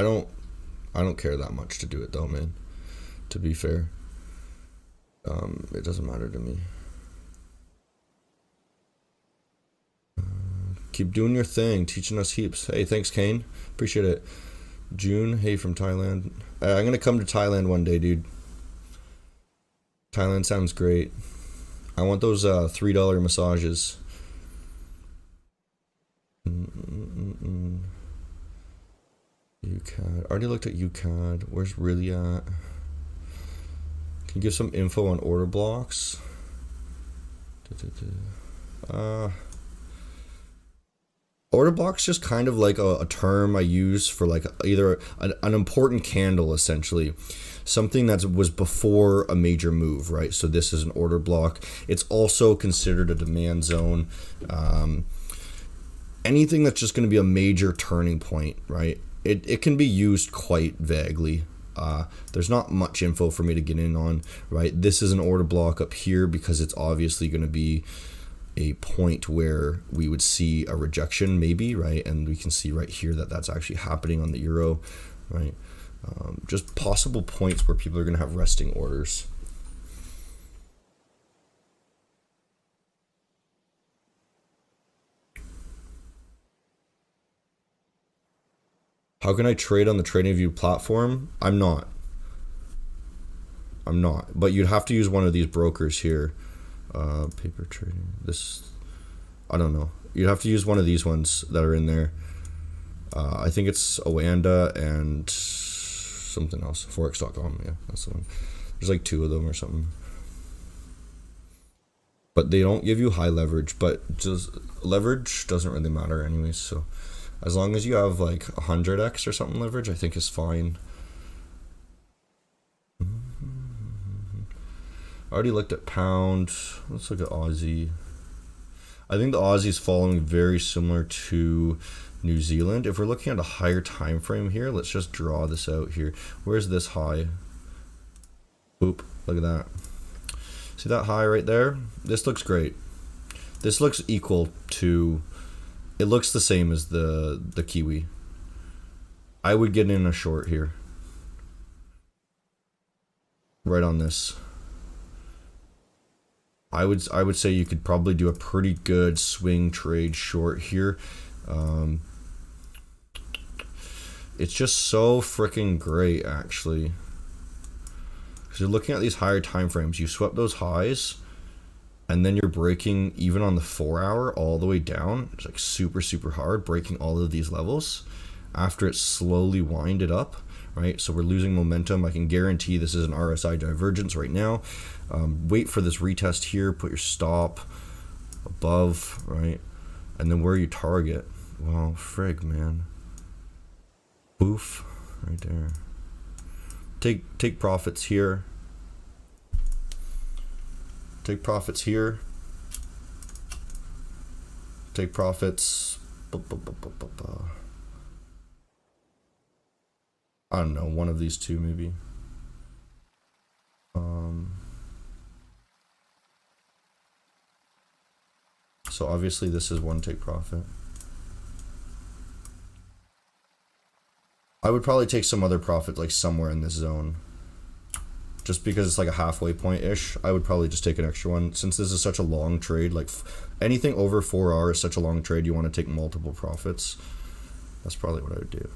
don't care that much to do it though, man. To be fair, it doesn't matter to me. Keep doing your thing, teaching us heaps. Hey, thanks, Kane. Appreciate it. June, hey, from Thailand. I'm gonna come to Thailand one day, dude. Thailand sounds great. I want those $3 massages. UCAD. Already looked at UCAD. Where's really at? Can you give some info on order blocks? Order blocks just kind of like a term I use for like either an important candle, essentially. Something that was before a major move, right? So this is an order block. It's also considered a demand zone. Anything that's just going to be a major turning point, right? It can be used quite vaguely. There's not much info for me to get in on, right? This is an order block up here because it's obviously going to be a point where we would see a rejection maybe, right? And we can see right here that that's actually happening on the euro, right? Just possible points where people are going to have resting orders. How can I trade on the TradingView platform? I'm not. But you'd have to use one of these brokers here. Paper trading. This, I don't know. You'd have to use one of these ones that are in there. I think it's Oanda and something else. Forex.com. Yeah, that's the one. There's like 2 of them or something. But they don't give you high leverage. But just leverage doesn't really matter anyways. So as long as you have like 100x or something leverage, I think is fine. I already looked at pound. Let's look at Aussie. I think the Aussie is following very similar to New Zealand. If we're looking at a higher time frame here, let's just draw this out here. Where's this high? Boop, look at that. See that high right there? This looks great. This looks equal to, it looks the same as the Kiwi. I would get in a short here. Right on this. I would say you could probably do a pretty good swing trade short here. It's just so freaking great, actually. Because you're looking at these higher time frames. You swept those highs, and then you're breaking even on the 4 hour all the way down. It's like super, super hard, breaking all of these levels after it slowly winded up, right? So we're losing momentum. I can guarantee this is an RSI divergence right now. Wait for this retest here, put your stop above, right? And then where you target. Well, frig, man. Boof, right there. Take profits here. Take profits here. Take profits. I don't know, one of these two maybe. So obviously this is one take profit. I would probably take some other profit like somewhere in this zone. Just because it's like a halfway point-ish, I would probably just take an extra one. Since this is such a long trade, like anything over 4 hours is such a long trade, you want to take multiple profits. That's probably what I would do.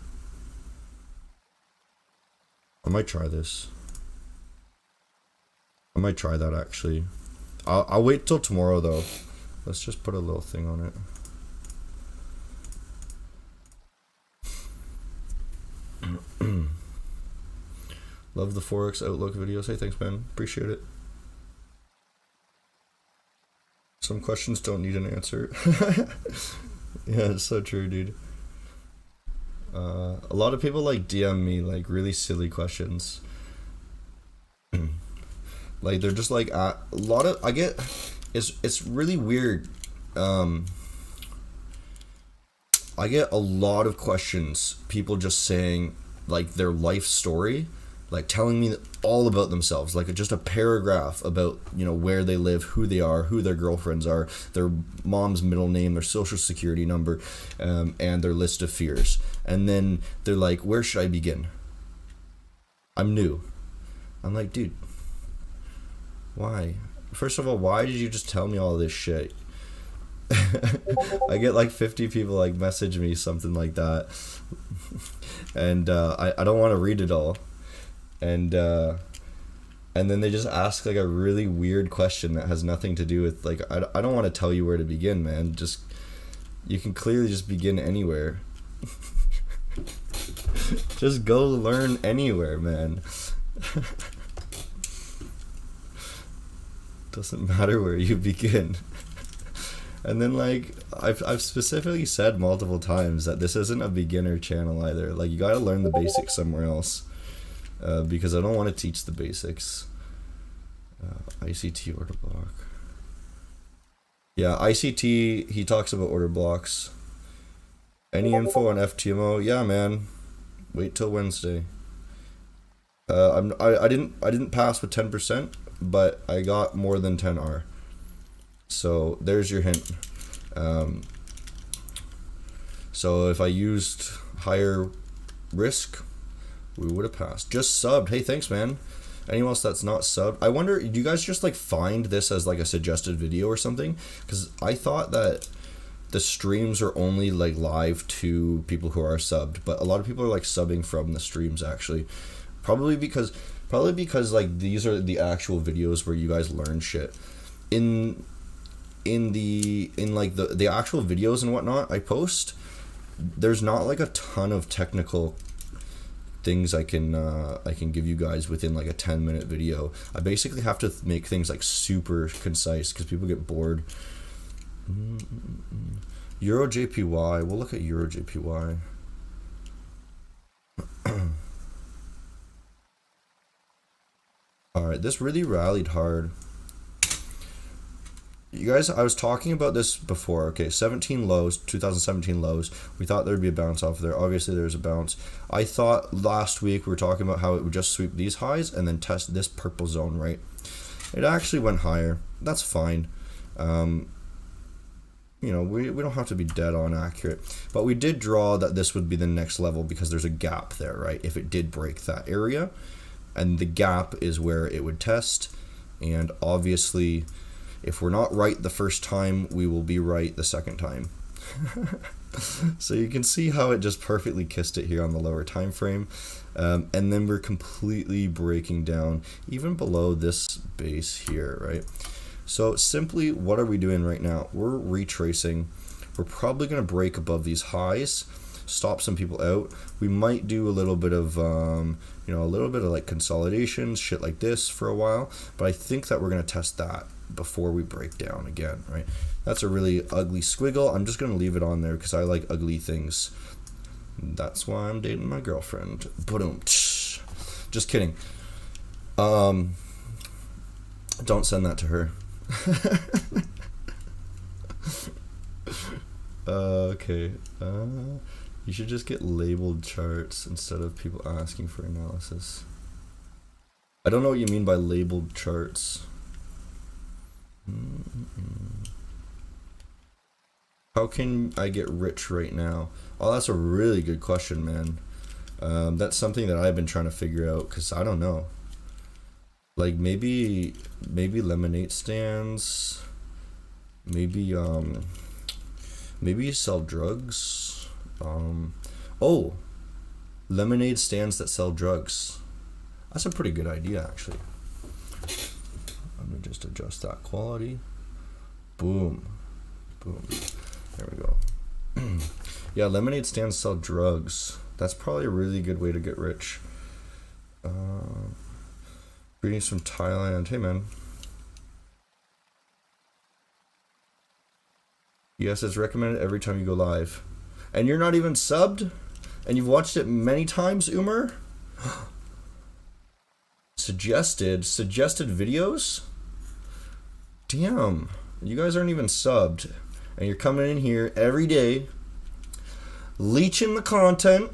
I might try this. I might try that actually. I'll wait till tomorrow though. Let's just put a little thing on it. Love the Forex Outlook videos. Hey, thanks, man. Appreciate it. Some questions don't need an answer. Yeah, it's so true, dude. A lot of people like DM me like really silly questions. Like they're just like a lot of I get it's really weird. I get a lot of questions, people just saying like their life story, like telling me all about themselves, like just a paragraph about, you know, where they live, who they are, who their girlfriends are, their mom's middle name, their social security number, and their list of fears. And then they're like, where should I begin? I'm new. I'm like, dude, why? First of all, why did you just tell me all this shit? I get like 50 people like message me something like that, and I don't want to read it all, and then they just ask like a really weird question that has nothing to do with like I don't want to tell you where to begin, man. Just you can clearly just begin anywhere. Just go learn anywhere, man. Doesn't matter where you begin. And then like I've specifically said multiple times that this isn't a beginner channel either. Like you gotta learn the basics somewhere else, because I don't want to teach the basics. ICT order block. Yeah, ICT, he talks about order blocks. Any info on FTMO? Yeah, man. Wait till Wednesday. I didn't pass with 10%, but I got more than 10R. So there's your hint. So if I used higher risk, we would have passed. Just subbed. Hey, thanks, man. Anyone else that's not subbed? I wonder, do you guys just like find this as like a suggested video or something? Because I thought that the streams are only like live to people who are subbed, but a lot of people are like subbing from the streams actually. Probably because like these are the actual videos where you guys learn shit. In like the actual videos and whatnot I post, there's not like a ton of technical things I can give you guys within like a 10-minute video. I basically have to make things like super concise because people get bored. Euro JPY, we'll look at Euro JPY. Alright, this really rallied hard. You guys, I was talking about this before. Okay, 17 lows, 2017 lows. We thought there'd be a bounce off of there. Obviously, there's a bounce. I thought last week we were talking about how it would just sweep these highs and then test this purple zone, right? It actually went higher. That's fine. You know, we don't have to be dead on accurate. But we did draw that this would be the next level because there's a gap there, right? If it did break that area. And the gap is where it would test. And obviously, if we're not right the first time, we will be right the second time. So you can see how it just perfectly kissed it here on the lower time frame. And then we're completely breaking down even below this base here, right? So simply, what are we doing right now? We're retracing. We're probably going to break above these highs, stop some people out. We might do a little bit of, you know, a little bit of like consolidations, shit like this for a while. But I think that we're going to test that before we break down again, right? That's a really ugly squiggle. I'm just going to leave it on there because I like ugly things. That's why I'm dating my girlfriend. Boom. Just kidding. Don't send that to her. Okay. You should just get labeled charts instead of people asking for analysis. I don't know what you mean by labeled charts. How can I get rich right now? Oh, that's a really good question, man. That's something that I've been trying to figure out because I don't know. Like maybe lemonade stands. Maybe sell drugs. Oh, lemonade stands that sell drugs. That's a pretty good idea, actually. Let me just adjust that quality. Boom. Boom. There we go. Yeah, lemonade stands sell drugs. That's probably a really good way to get rich. Greetings from Thailand. Hey, man. Yes, it's recommended every time you go live. And you're not even subbed? And you've watched it many times, Umer? Suggested videos? Damn. You guys aren't even subbed. And you're coming in here every day, leeching the content,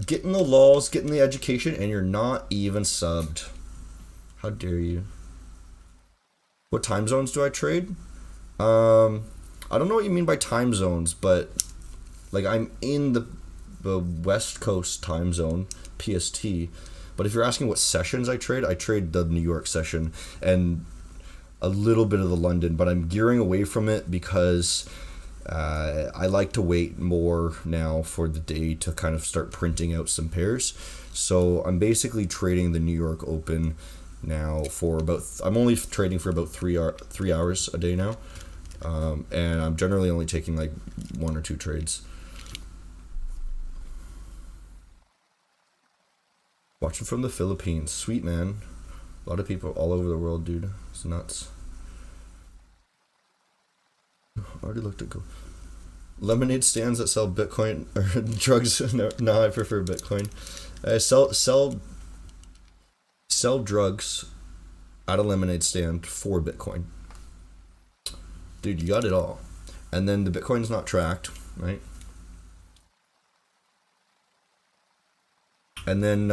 getting the laws, getting the education, and you're not even subbed. How dare you? What time zones do I trade? I don't know what you mean by time zones, but like I'm in the West Coast time zone, PST. But if you're asking what sessions I trade the New York session and a little bit of the London, but I'm gearing away from it because I like to wait more now for the day to kind of start printing out some pairs. So I'm basically trading the New York Open now for I'm only trading for about 3 hours a day now. And I'm generally only taking like 1 or 2 trades. Watching from the Philippines. Sweet, man. A lot of people all over the world, dude. It's nuts. Already looked at lemonade stands that sell Bitcoin or drugs. No, I prefer Bitcoin. Sell drugs at a lemonade stand for Bitcoin. Dude, you got it all. And then the Bitcoin's not tracked, right? And then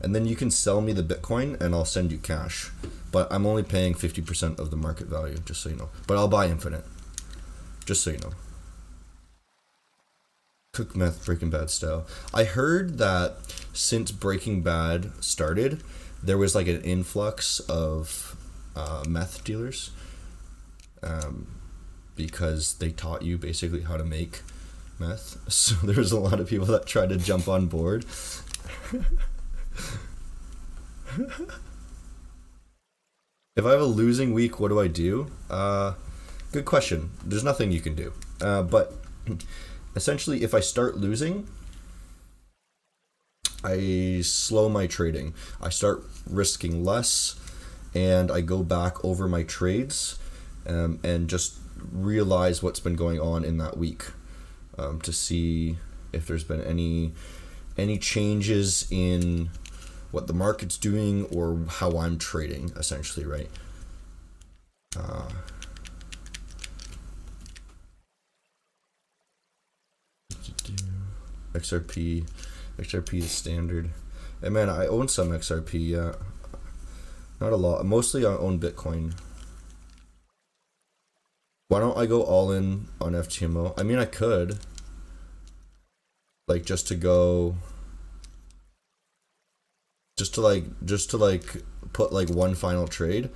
and then you can sell me the Bitcoin and I'll send you cash. But I'm only paying 50% of the market value, just so you know. But I'll buy infinite, just so you know. Cook meth Breaking Bad style. I heard that since Breaking Bad started, there was like an influx of meth dealers, because they taught you basically how to make meth. So there was a lot of people that tried to jump on board. If I have a losing week, what do I do? Good question. There's nothing you can do. But essentially, if I start losing, I slow my trading. I start risking less, and I go back over my trades, and just realize what's been going on in that week, to see if there's been any changes in what the market's doing or how I'm trading, essentially, right? XRP is standard. And man, I own some XRP, yeah. Not a lot. Mostly I own Bitcoin. Why don't I go all in on FTMO? I mean, I could. Like, just to put like one final trade.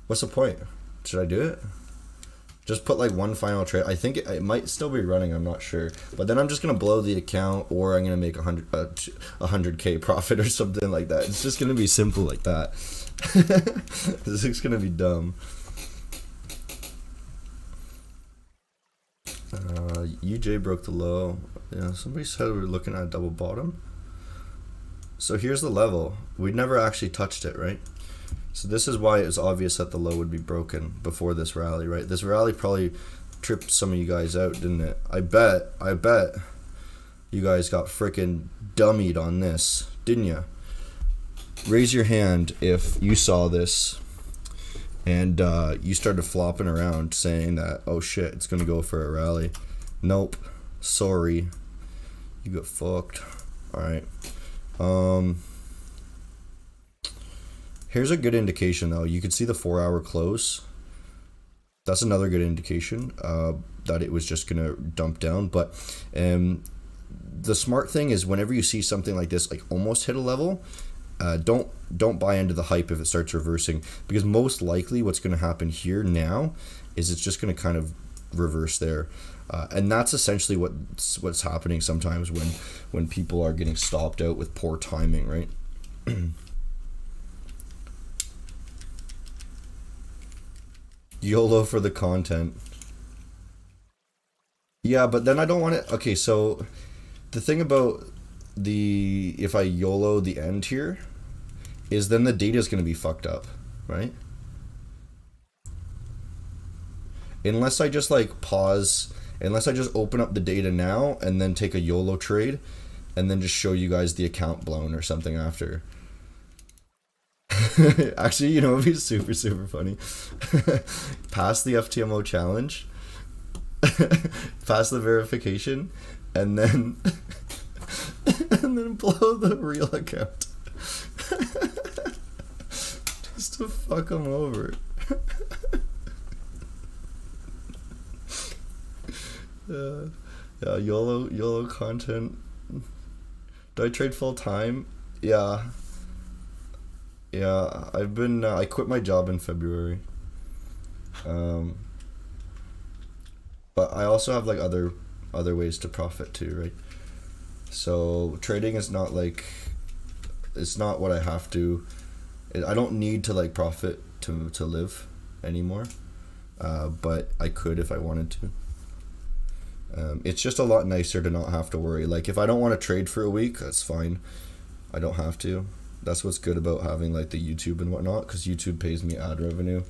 What's the point? Should I do it? Just put like one final trade. I think it might still be running. I'm not sure. But then I'm just gonna blow the account, or I'm gonna make 100K profit or something like that. It's just gonna be simple like that. This is gonna be dumb. UJ broke the low. Yeah, somebody said we were looking at a double bottom. So here's the level. We never actually touched it, right? So this is why it was obvious that the low would be broken before this rally, right? This rally probably tripped some of you guys out, didn't it? I bet you guys got freaking dummied on this, didn't you? Raise your hand if you saw this and you started flopping around saying that, oh shit, it's gonna go for a rally. Nope. Sorry. You got fucked. Alright. Here's a good indication though. You could see the 4-hour close. That's another good indication that it was just gonna dump down. But the smart thing is, whenever you see something like this, like almost hit a level, don't buy into the hype if it starts reversing, because most likely what's gonna happen here now is it's just gonna kind of reverse there. And that's essentially what's happening sometimes when people are getting stopped out with poor timing, right? YOLO for the content. Yeah, but then I don't want it. Okay, so the thing about if I YOLO the end here is then the data is going to be fucked up, right? Unless I just like pause, unless I just open up the data now and then take a YOLO trade and then just show you guys the account blown or something after. Actually, you know, it'd be super, super funny. Pass the FTMO challenge, pass the verification, and then and then blow the real account. Just to fuck them over. Yeah, YOLO content. Do I trade full time? Yeah, I've been I quit my job in February, but I also have like other ways to profit too, right? So trading is not like, it's not what I have to. I don't need to like profit to live anymore, but I could if I wanted to. It's just a lot nicer to not have to worry. Like, if I don't want to trade for a week, that's fine. I don't have to. That's what's good about having like the YouTube and whatnot, because YouTube pays me ad revenue.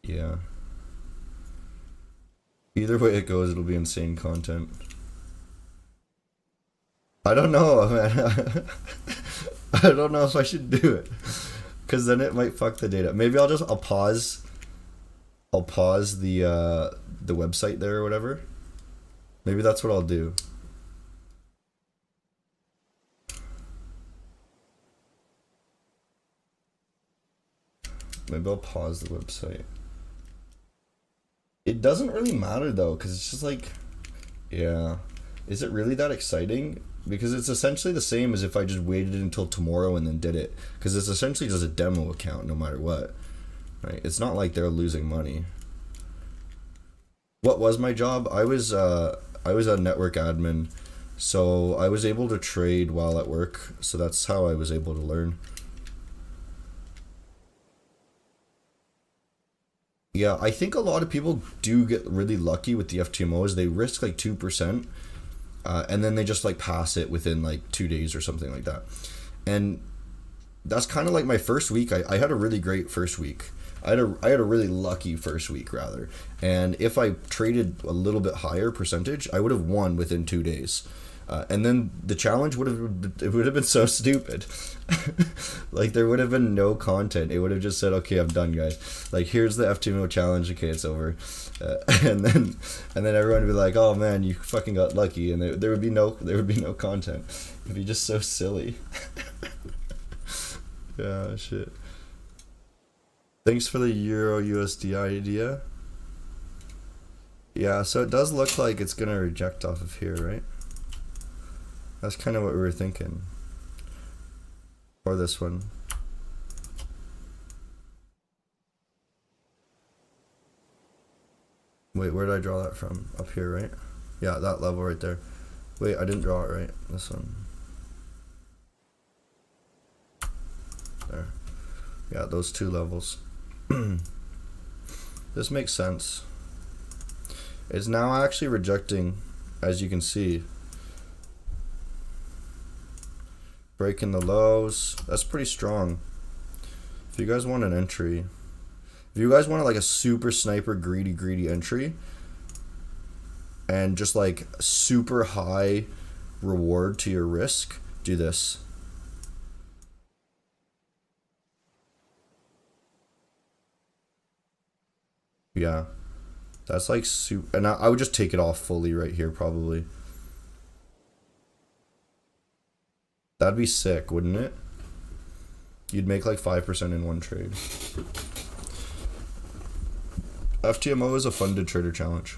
Yeah. Either way it goes, it'll be insane content. I don't know, man. I don't know if I should do it, because then it might fuck the data. Maybe I'll pause the website there or whatever. Maybe that's what I'll do. Maybe I'll pause the website. It doesn't really matter though, because it's just like, yeah. Is it really that exciting? Because it's essentially the same as if I just waited until tomorrow and then did it. Because it's essentially just a demo account no matter what. Right? It's not like they're losing money. What was my job? I was a network admin. So I was able to trade while at work. So that's how I was able to learn. Yeah, I think a lot of people do get really lucky with the FTMOs. They risk like 2%, and then they just like pass it within like 2 days or something like that. And that's kind of like my first week. I had a really great first week. I had a really lucky first week rather. And if I traded a little bit higher percentage, I would have won within 2 days. And then the challenge would have been so stupid. Like there would have been no content. It would have just said, "Okay, I'm done, guys. Like here's the FTMO challenge. Okay, it's over." And then everyone would be like, "Oh man, you fucking got lucky," and there would be no content. It'd be just so silly. Yeah, shit. Thanks for the Euro USD idea. Yeah, so it does look like it's gonna reject off of here, right? That's kind of what we were thinking. Or this one. Wait, where did I draw that from? Up here, right? Yeah, that level right there. Wait, I didn't draw it right. This one. There. Yeah, those two levels. This makes sense. It's now actually rejecting, as you can see. Breaking the lows. That's pretty strong. If you guys want an entry, if you guys want like a super sniper greedy entry and just like super high reward to your risk, do this. Yeah, that's like super, and I would just take it off fully right here probably. That'd be sick, wouldn't it? You'd make like 5% in one trade. FTMO is a funded trader challenge.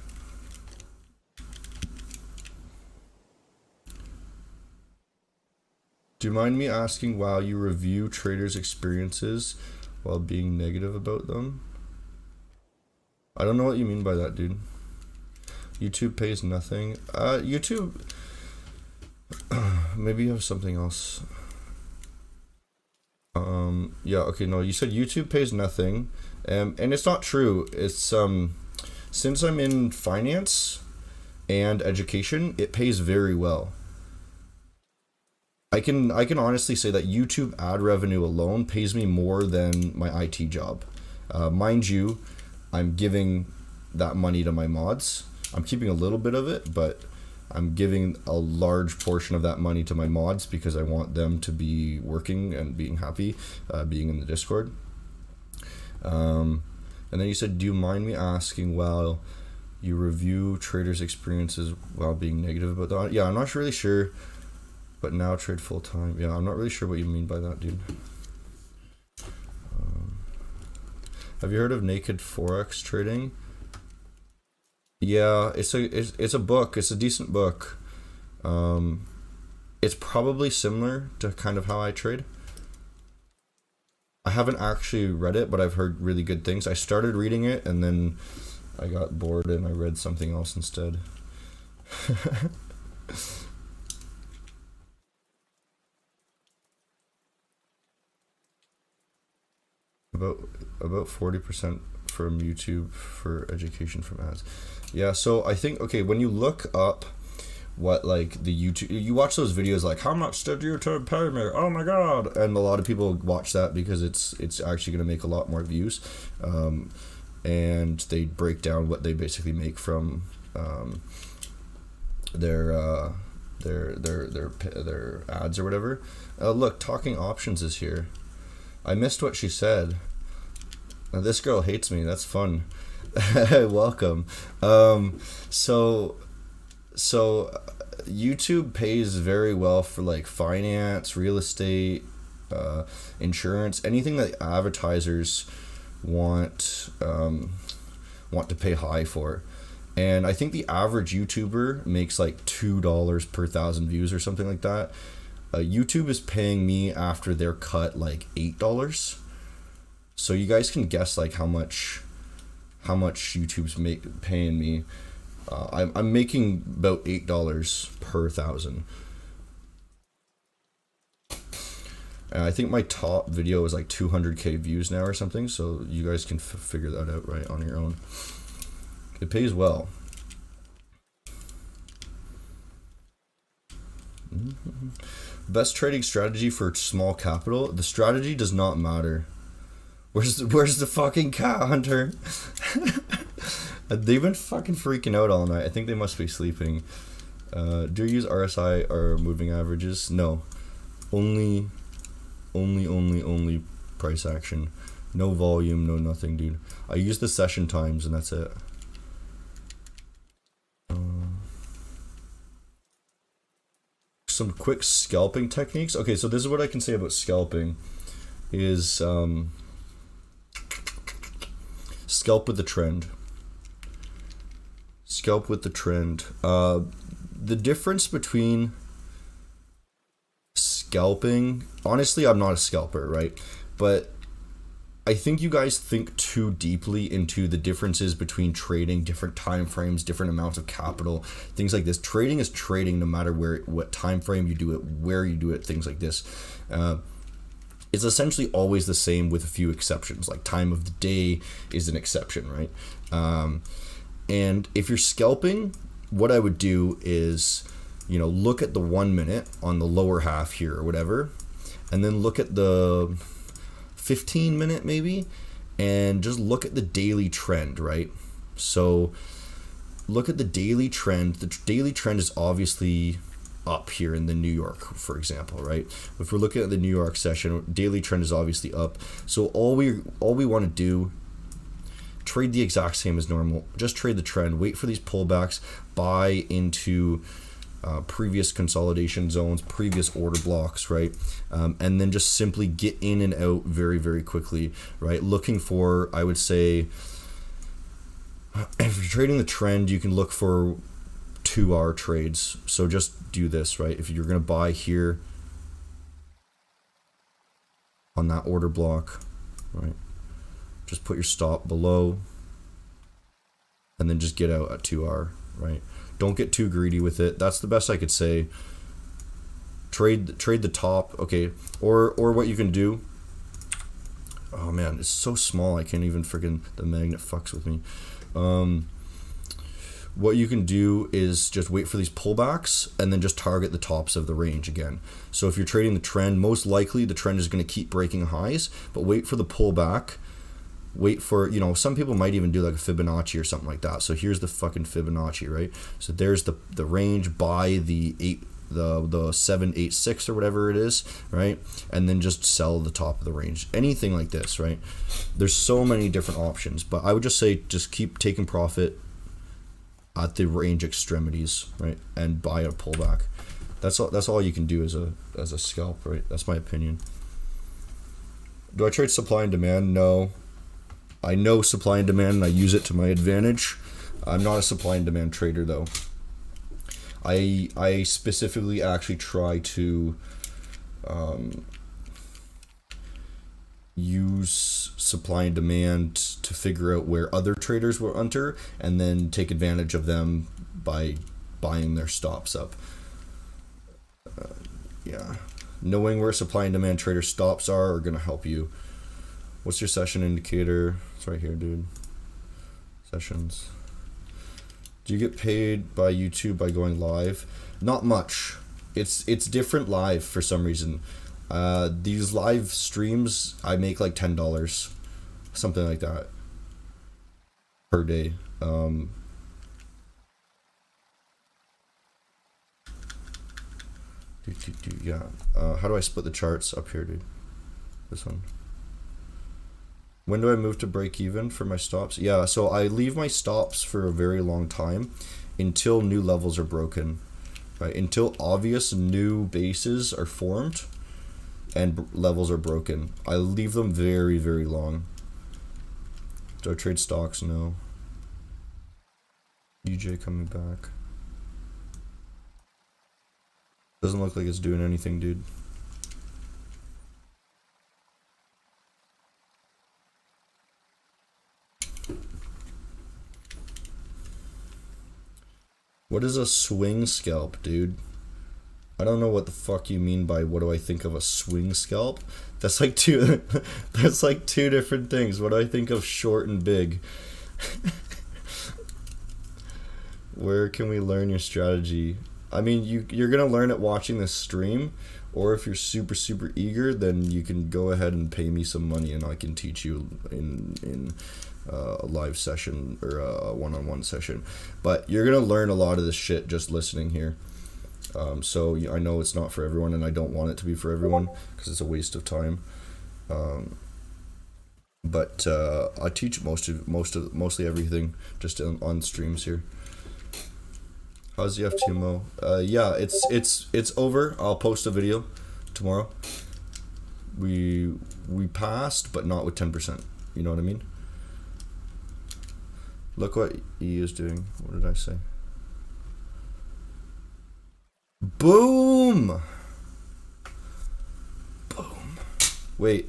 Do you mind me asking why you review traders' experiences while being negative about them? I don't know what you mean by that, dude. YouTube pays nothing. YouTube... Maybe you have something else. Yeah, okay, no, you said YouTube pays nothing. And it's not true. It's, since I'm in finance and education, it pays very well. I can honestly say that YouTube ad revenue alone pays me more than my IT job. Mind you, I'm giving that money to my mods. I'm keeping a little bit of it, but I'm giving a large portion of that money to my mods because I want them to be working and being happy, being in the Discord. And then you said, do you mind me asking while you review traders' experiences while being negative about that? Yeah, I'm not really sure, but now trade full time. Yeah, I'm not really sure what you mean by that, dude. Have you heard of naked Forex trading? Yeah, it's a book. It's a decent book. It's probably similar to kind of how I trade. I haven't actually read it, but I've heard really good things. I started reading it and then I got bored and I read something else instead. About 40% from YouTube for education from ads. Yeah, so I think, okay, when you look up what like the YouTube, you watch those videos like how much did YouTube pay me? Oh my god! And a lot of people watch that because it's actually going to make a lot more views, and they break down what they basically make from their ads or whatever. Look, talking options is here. I missed what she said. Now, this girl hates me. That's fun. Welcome. So So YouTube pays very well for like finance, real estate, insurance, anything that advertisers want want to pay high for. And I think the average YouTuber makes like $2 per thousand views or something like that. YouTube is paying me after their cut like $8. So you guys can guess like how much YouTube's paying me. I'm making about $8 per thousand. And I think my top video is like 200k views now or something. So you guys can figure that out right on your own. It pays well. Best trading strategy for small capital. The strategy does not matter. Where's the fucking cat hunter? They've been fucking freaking out all night. I think they must be sleeping. Do you use RSI or moving averages? No. Only price action. No volume, no nothing, dude. I use the session times and that's it. Some quick scalping techniques. Okay, so this is what I can say about scalping is scalp with the trend. Scalp with the trend. The difference between scalping, honestly, I'm not a scalper, right? But I think you guys think too deeply into the differences between trading, different time frames, different amounts of capital, things like this. Trading is trading no matter what time frame you do it, where you do it, things like this. It's essentially always the same with a few exceptions, like time of the day is an exception, right? And if you're scalping, what I would do is, look at the 1 minute on the lower half here or whatever, and then look at the 15 minute maybe, and just look at the daily trend, right? So look at the daily trend. The daily trend is obviously up here in the New York, for example, right? If we're looking at the New York session, daily trend is obviously up. So all we want to do, trade the exact same as normal. Just trade the trend. Wait for these pullbacks. Buy into previous consolidation zones, previous order blocks, right? And then just simply get in and out very, very quickly, right? Looking for, I would say, if you're trading the trend, you can look for 2-hour trades. So just do this, right? If you're going to buy here on that order block, right? Just put your stop below and then just get out at 2-hour, right? Don't get too greedy with it. That's the best I could say. Trade the top, okay? Or what you can do. Oh man, it's so small. I can't even freaking, the magnet fucks with me. What you can do is just wait for these pullbacks and then just target the tops of the range again. So if you're trading the trend, most likely the trend is going to keep breaking highs, but wait for the pullback. Wait for, some people might even do like a Fibonacci or something like that. So here's the fucking Fibonacci, right? So there's the range, buy the 786 or whatever it is, right? And then just sell the top of the range. Anything like this, right? There's so many different options, but I would just say just keep taking profit at the range extremities, right? And buy a pullback. That's all you can do as a scalp, right? That's my opinion. Do I trade supply and demand? No. I know supply and demand and I use it to my advantage. I'm not a supply and demand trader though. I specifically actually try to use supply and demand to figure out where other traders will enter and then take advantage of them by buying their stops up. Yeah. Knowing where supply and demand trader stops are going to help you. What's your session indicator? It's right here, dude. Sessions. Do you get paid by YouTube by going live? Not much. It's different live for some reason. These live streams, I make like $10, something like that, per day. Yeah. How do I split the charts up here, dude? This one. When do I move to break even for my stops? Yeah, so I leave my stops for a very long time, until new levels are broken, right? Until obvious new bases are formed and levels are broken, I leave them very, very long. Do I trade stocks? No. UJ coming back. Doesn't look like it's doing anything, dude. What is a swing scalp, dude? I don't know what the fuck you mean by what do I think of a swing scalp. That's like two that's like two different things. What do I think of short and big? Where can we learn your strategy? I mean, you're gonna learn it watching this stream, or if you're super, super eager, then you can go ahead and pay me some money and I can teach you in a live session or a one-on-one session. But you're gonna learn a lot of this shit just listening here. So I know it's not for everyone, and I don't want it to be for everyone because it's a waste of time. But I teach mostly everything just on streams here. How's the F2Mo? Yeah, it's over. I'll post a video tomorrow. We passed, but not with 10%. You know what I mean? Look what E is doing. What did I say? Boom! Boom. Wait,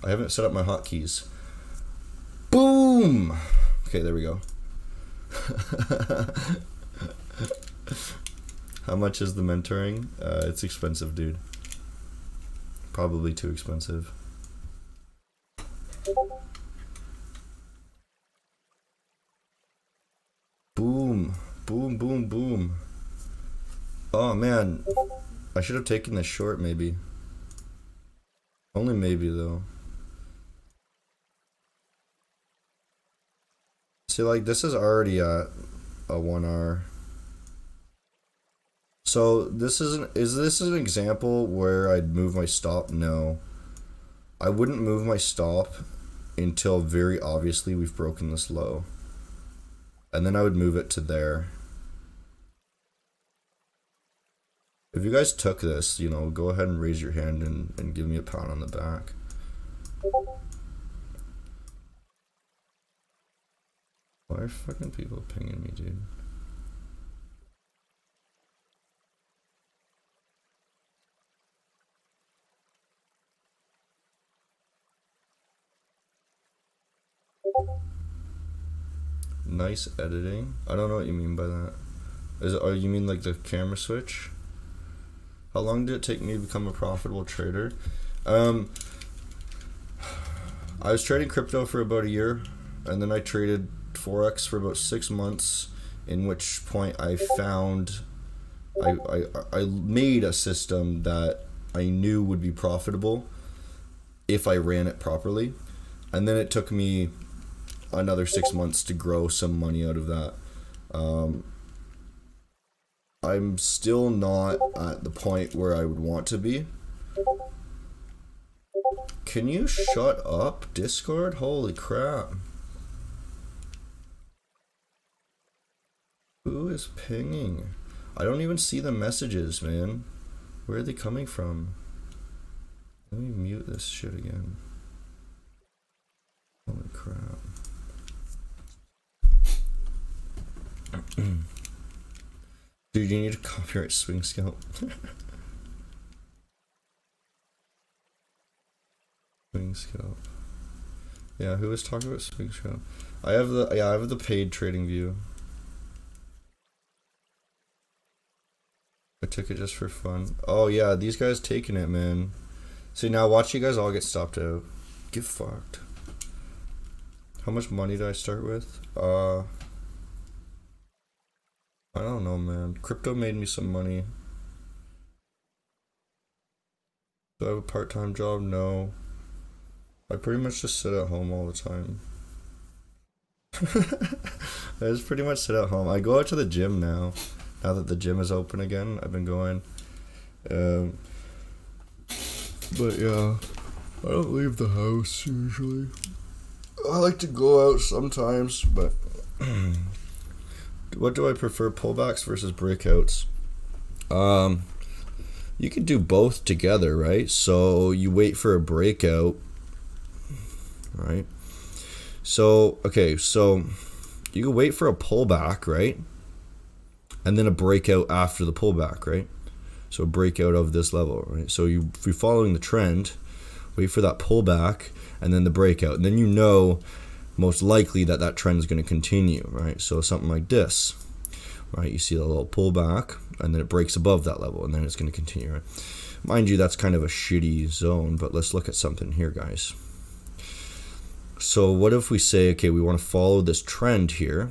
I haven't set up my hotkeys. Boom! Okay, there we go. How much is the mentoring? It's expensive, dude. Probably too expensive. Boom. Boom, boom, boom. Oh, man. I should have taken this short, maybe. Only maybe, though. See, like, this is already at a 1 hour. So, is this an example where I'd move my stop? No. I wouldn't move my stop until very obviously we've broken this low. And then I would move it to there. If you guys took this, you know, go ahead and raise your hand and give me a pound on the back. Why are fucking people pinging me, dude? Nice editing. I don't know what you mean by that. Oh, you mean like the camera switch? How long did it take me to become a profitable trader? I was trading crypto for about a year, and then I traded Forex for about 6 months, in which point I found I made a system that I knew would be profitable if I ran it properly. And then it took me another 6 months to grow some money out of that. I'm still not at the point where I would want to be. Can you shut up, Discord? Holy crap. Who is pinging? I don't even see the messages, man. Where are they coming from? Let me mute this shit again. Holy crap. Dude, you need to copyright swing scalp. Swing scalp. Yeah, who was talking about swing scalp? I have the paid trading view. I took it just for fun. Oh yeah, these guys taking it, man. See, now watch you guys all get stopped out. Get fucked. How much money did I start with? I don't know, man. Crypto made me some money. Do I have a part-time job? No. I pretty much just sit at home all the time. I just pretty much sit at home. I go out to the gym now. Now that the gym is open again, I've been going. But yeah, I don't leave the house usually. I like to go out sometimes, but what do I prefer, pullbacks versus breakouts? You could do both together, right? So you wait for a breakout, right? So, okay, so you can wait for a pullback, right? And then a breakout after the pullback, right? So a breakout of this level, right? So if you're following the trend, wait for that pullback and then the breakout. And then you know most likely that trend is going to continue, right? So something like this, right? You see a little pullback and then it breaks above that level and then it's going to continue, right? Mind you, that's kind of a shitty zone, but let's look at something here, guys. So what if we say, okay, we want to follow this trend here,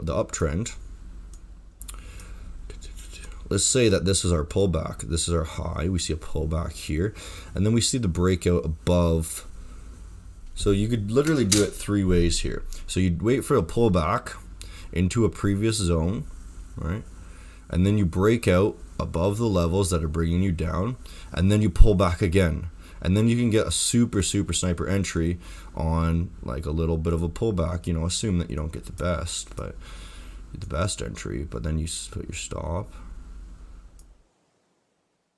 the uptrend. Let's say that this is our pullback. This is our high. We see a pullback here. And then we see the breakout above. So you could literally do it three ways here. So you'd wait for a pullback into a previous zone, right? And then you break out above the levels that are bringing you down. And then you pull back again. And then you can get a super sniper entry on like a little bit of a pullback. You know, assume that you don't get the best entry, but then you put your stop.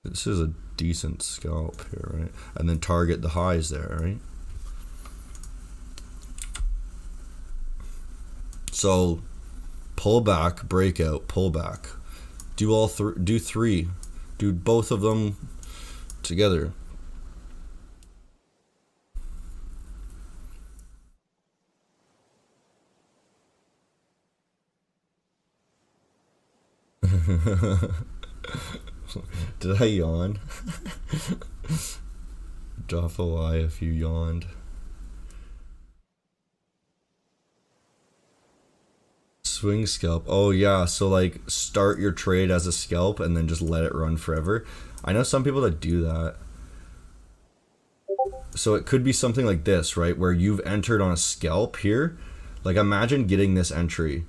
This is a decent scalp here, right? And then target the highs there, right? So pullback, breakout, pullback. Do all do three. Do both of them together. Did I yawn? Drop a lie if you yawned. Swing scalp. Oh yeah, so like start your trade as a scalp and then just let it run forever. I know some people that do that. So it could be something like this, right? Where you've entered on a scalp here. Like imagine getting this entry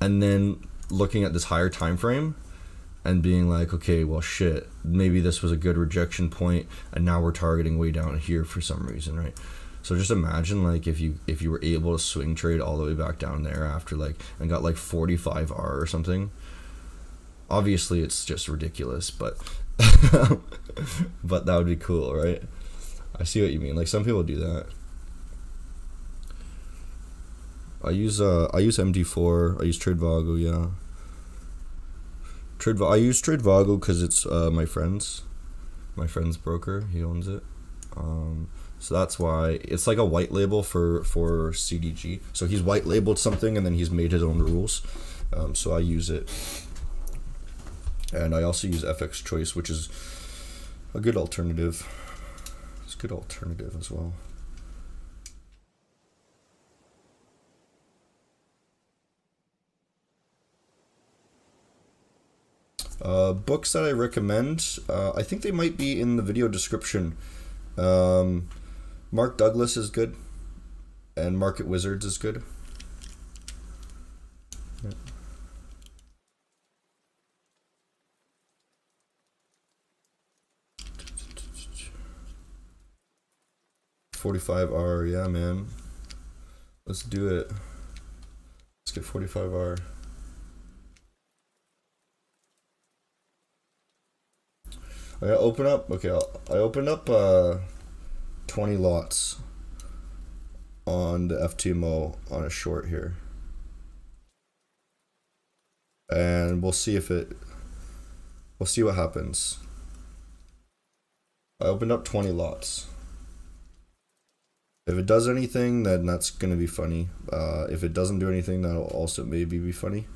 and then looking at this higher time frame and being like, okay, well shit, maybe this was a good rejection point and now we're targeting way down here for some reason, right? So just imagine like if you were able to swing trade all the way back down there after like and got like 45 R or something. Obviously it's just ridiculous, but but that would be cool, right? I see what you mean. Like some people do that. I use MD4. I use TradeVago, yeah. I use TradeVago because it's my friend's broker. He owns it. So that's why it's like a white label for CDG. So he's white labeled something and then he's made his own rules. So I use it. And I also use FX Choice, which is a good alternative. It's a good alternative as well. Books that I recommend, I think they might be in the video description. Mark Douglas is good, and Market Wizards is good. Yeah. $45R, yeah, man. Let's do it. Let's get $45R. I open up. Okay, I opened up 20 lots on the FTMO on a short here, and we'll see what happens. I opened up 20 lots. If it does anything, then that's gonna be funny. If it doesn't do anything, that'll also maybe be funny.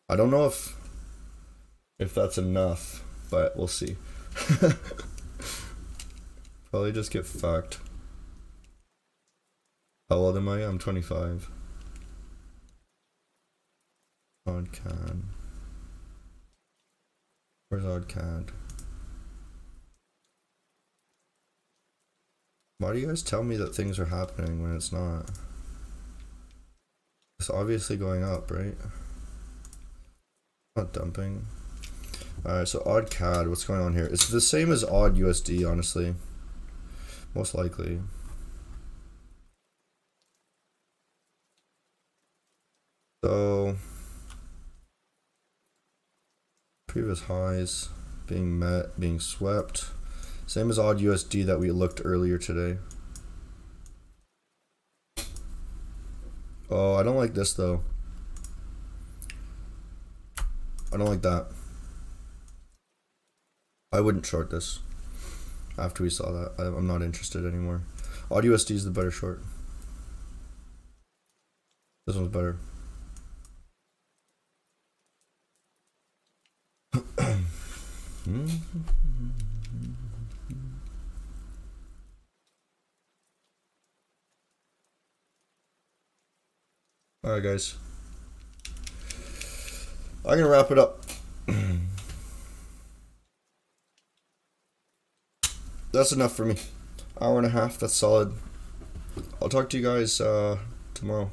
I don't know if that's enough, but we'll see. Probably just get fucked. How old am I? I'm 25. OddCAD. Where's OddCAD? Why do you guys tell me that things are happening when it's not? It's obviously going up, right? Not dumping. Alright, so OddCAD, what's going on here? It's the same as OddUSD, honestly. Most likely. Previous highs being met, being swept. Same as odd USD that we looked earlier today. Oh, I don't like this though. I don't like that. I wouldn't short this after we saw that. I'm not interested anymore. Odd USD is the better short. This one's better. Alright guys, I'm gonna wrap it up. That's enough for me. Hour and a half, that's solid. I'll talk to you guys tomorrow.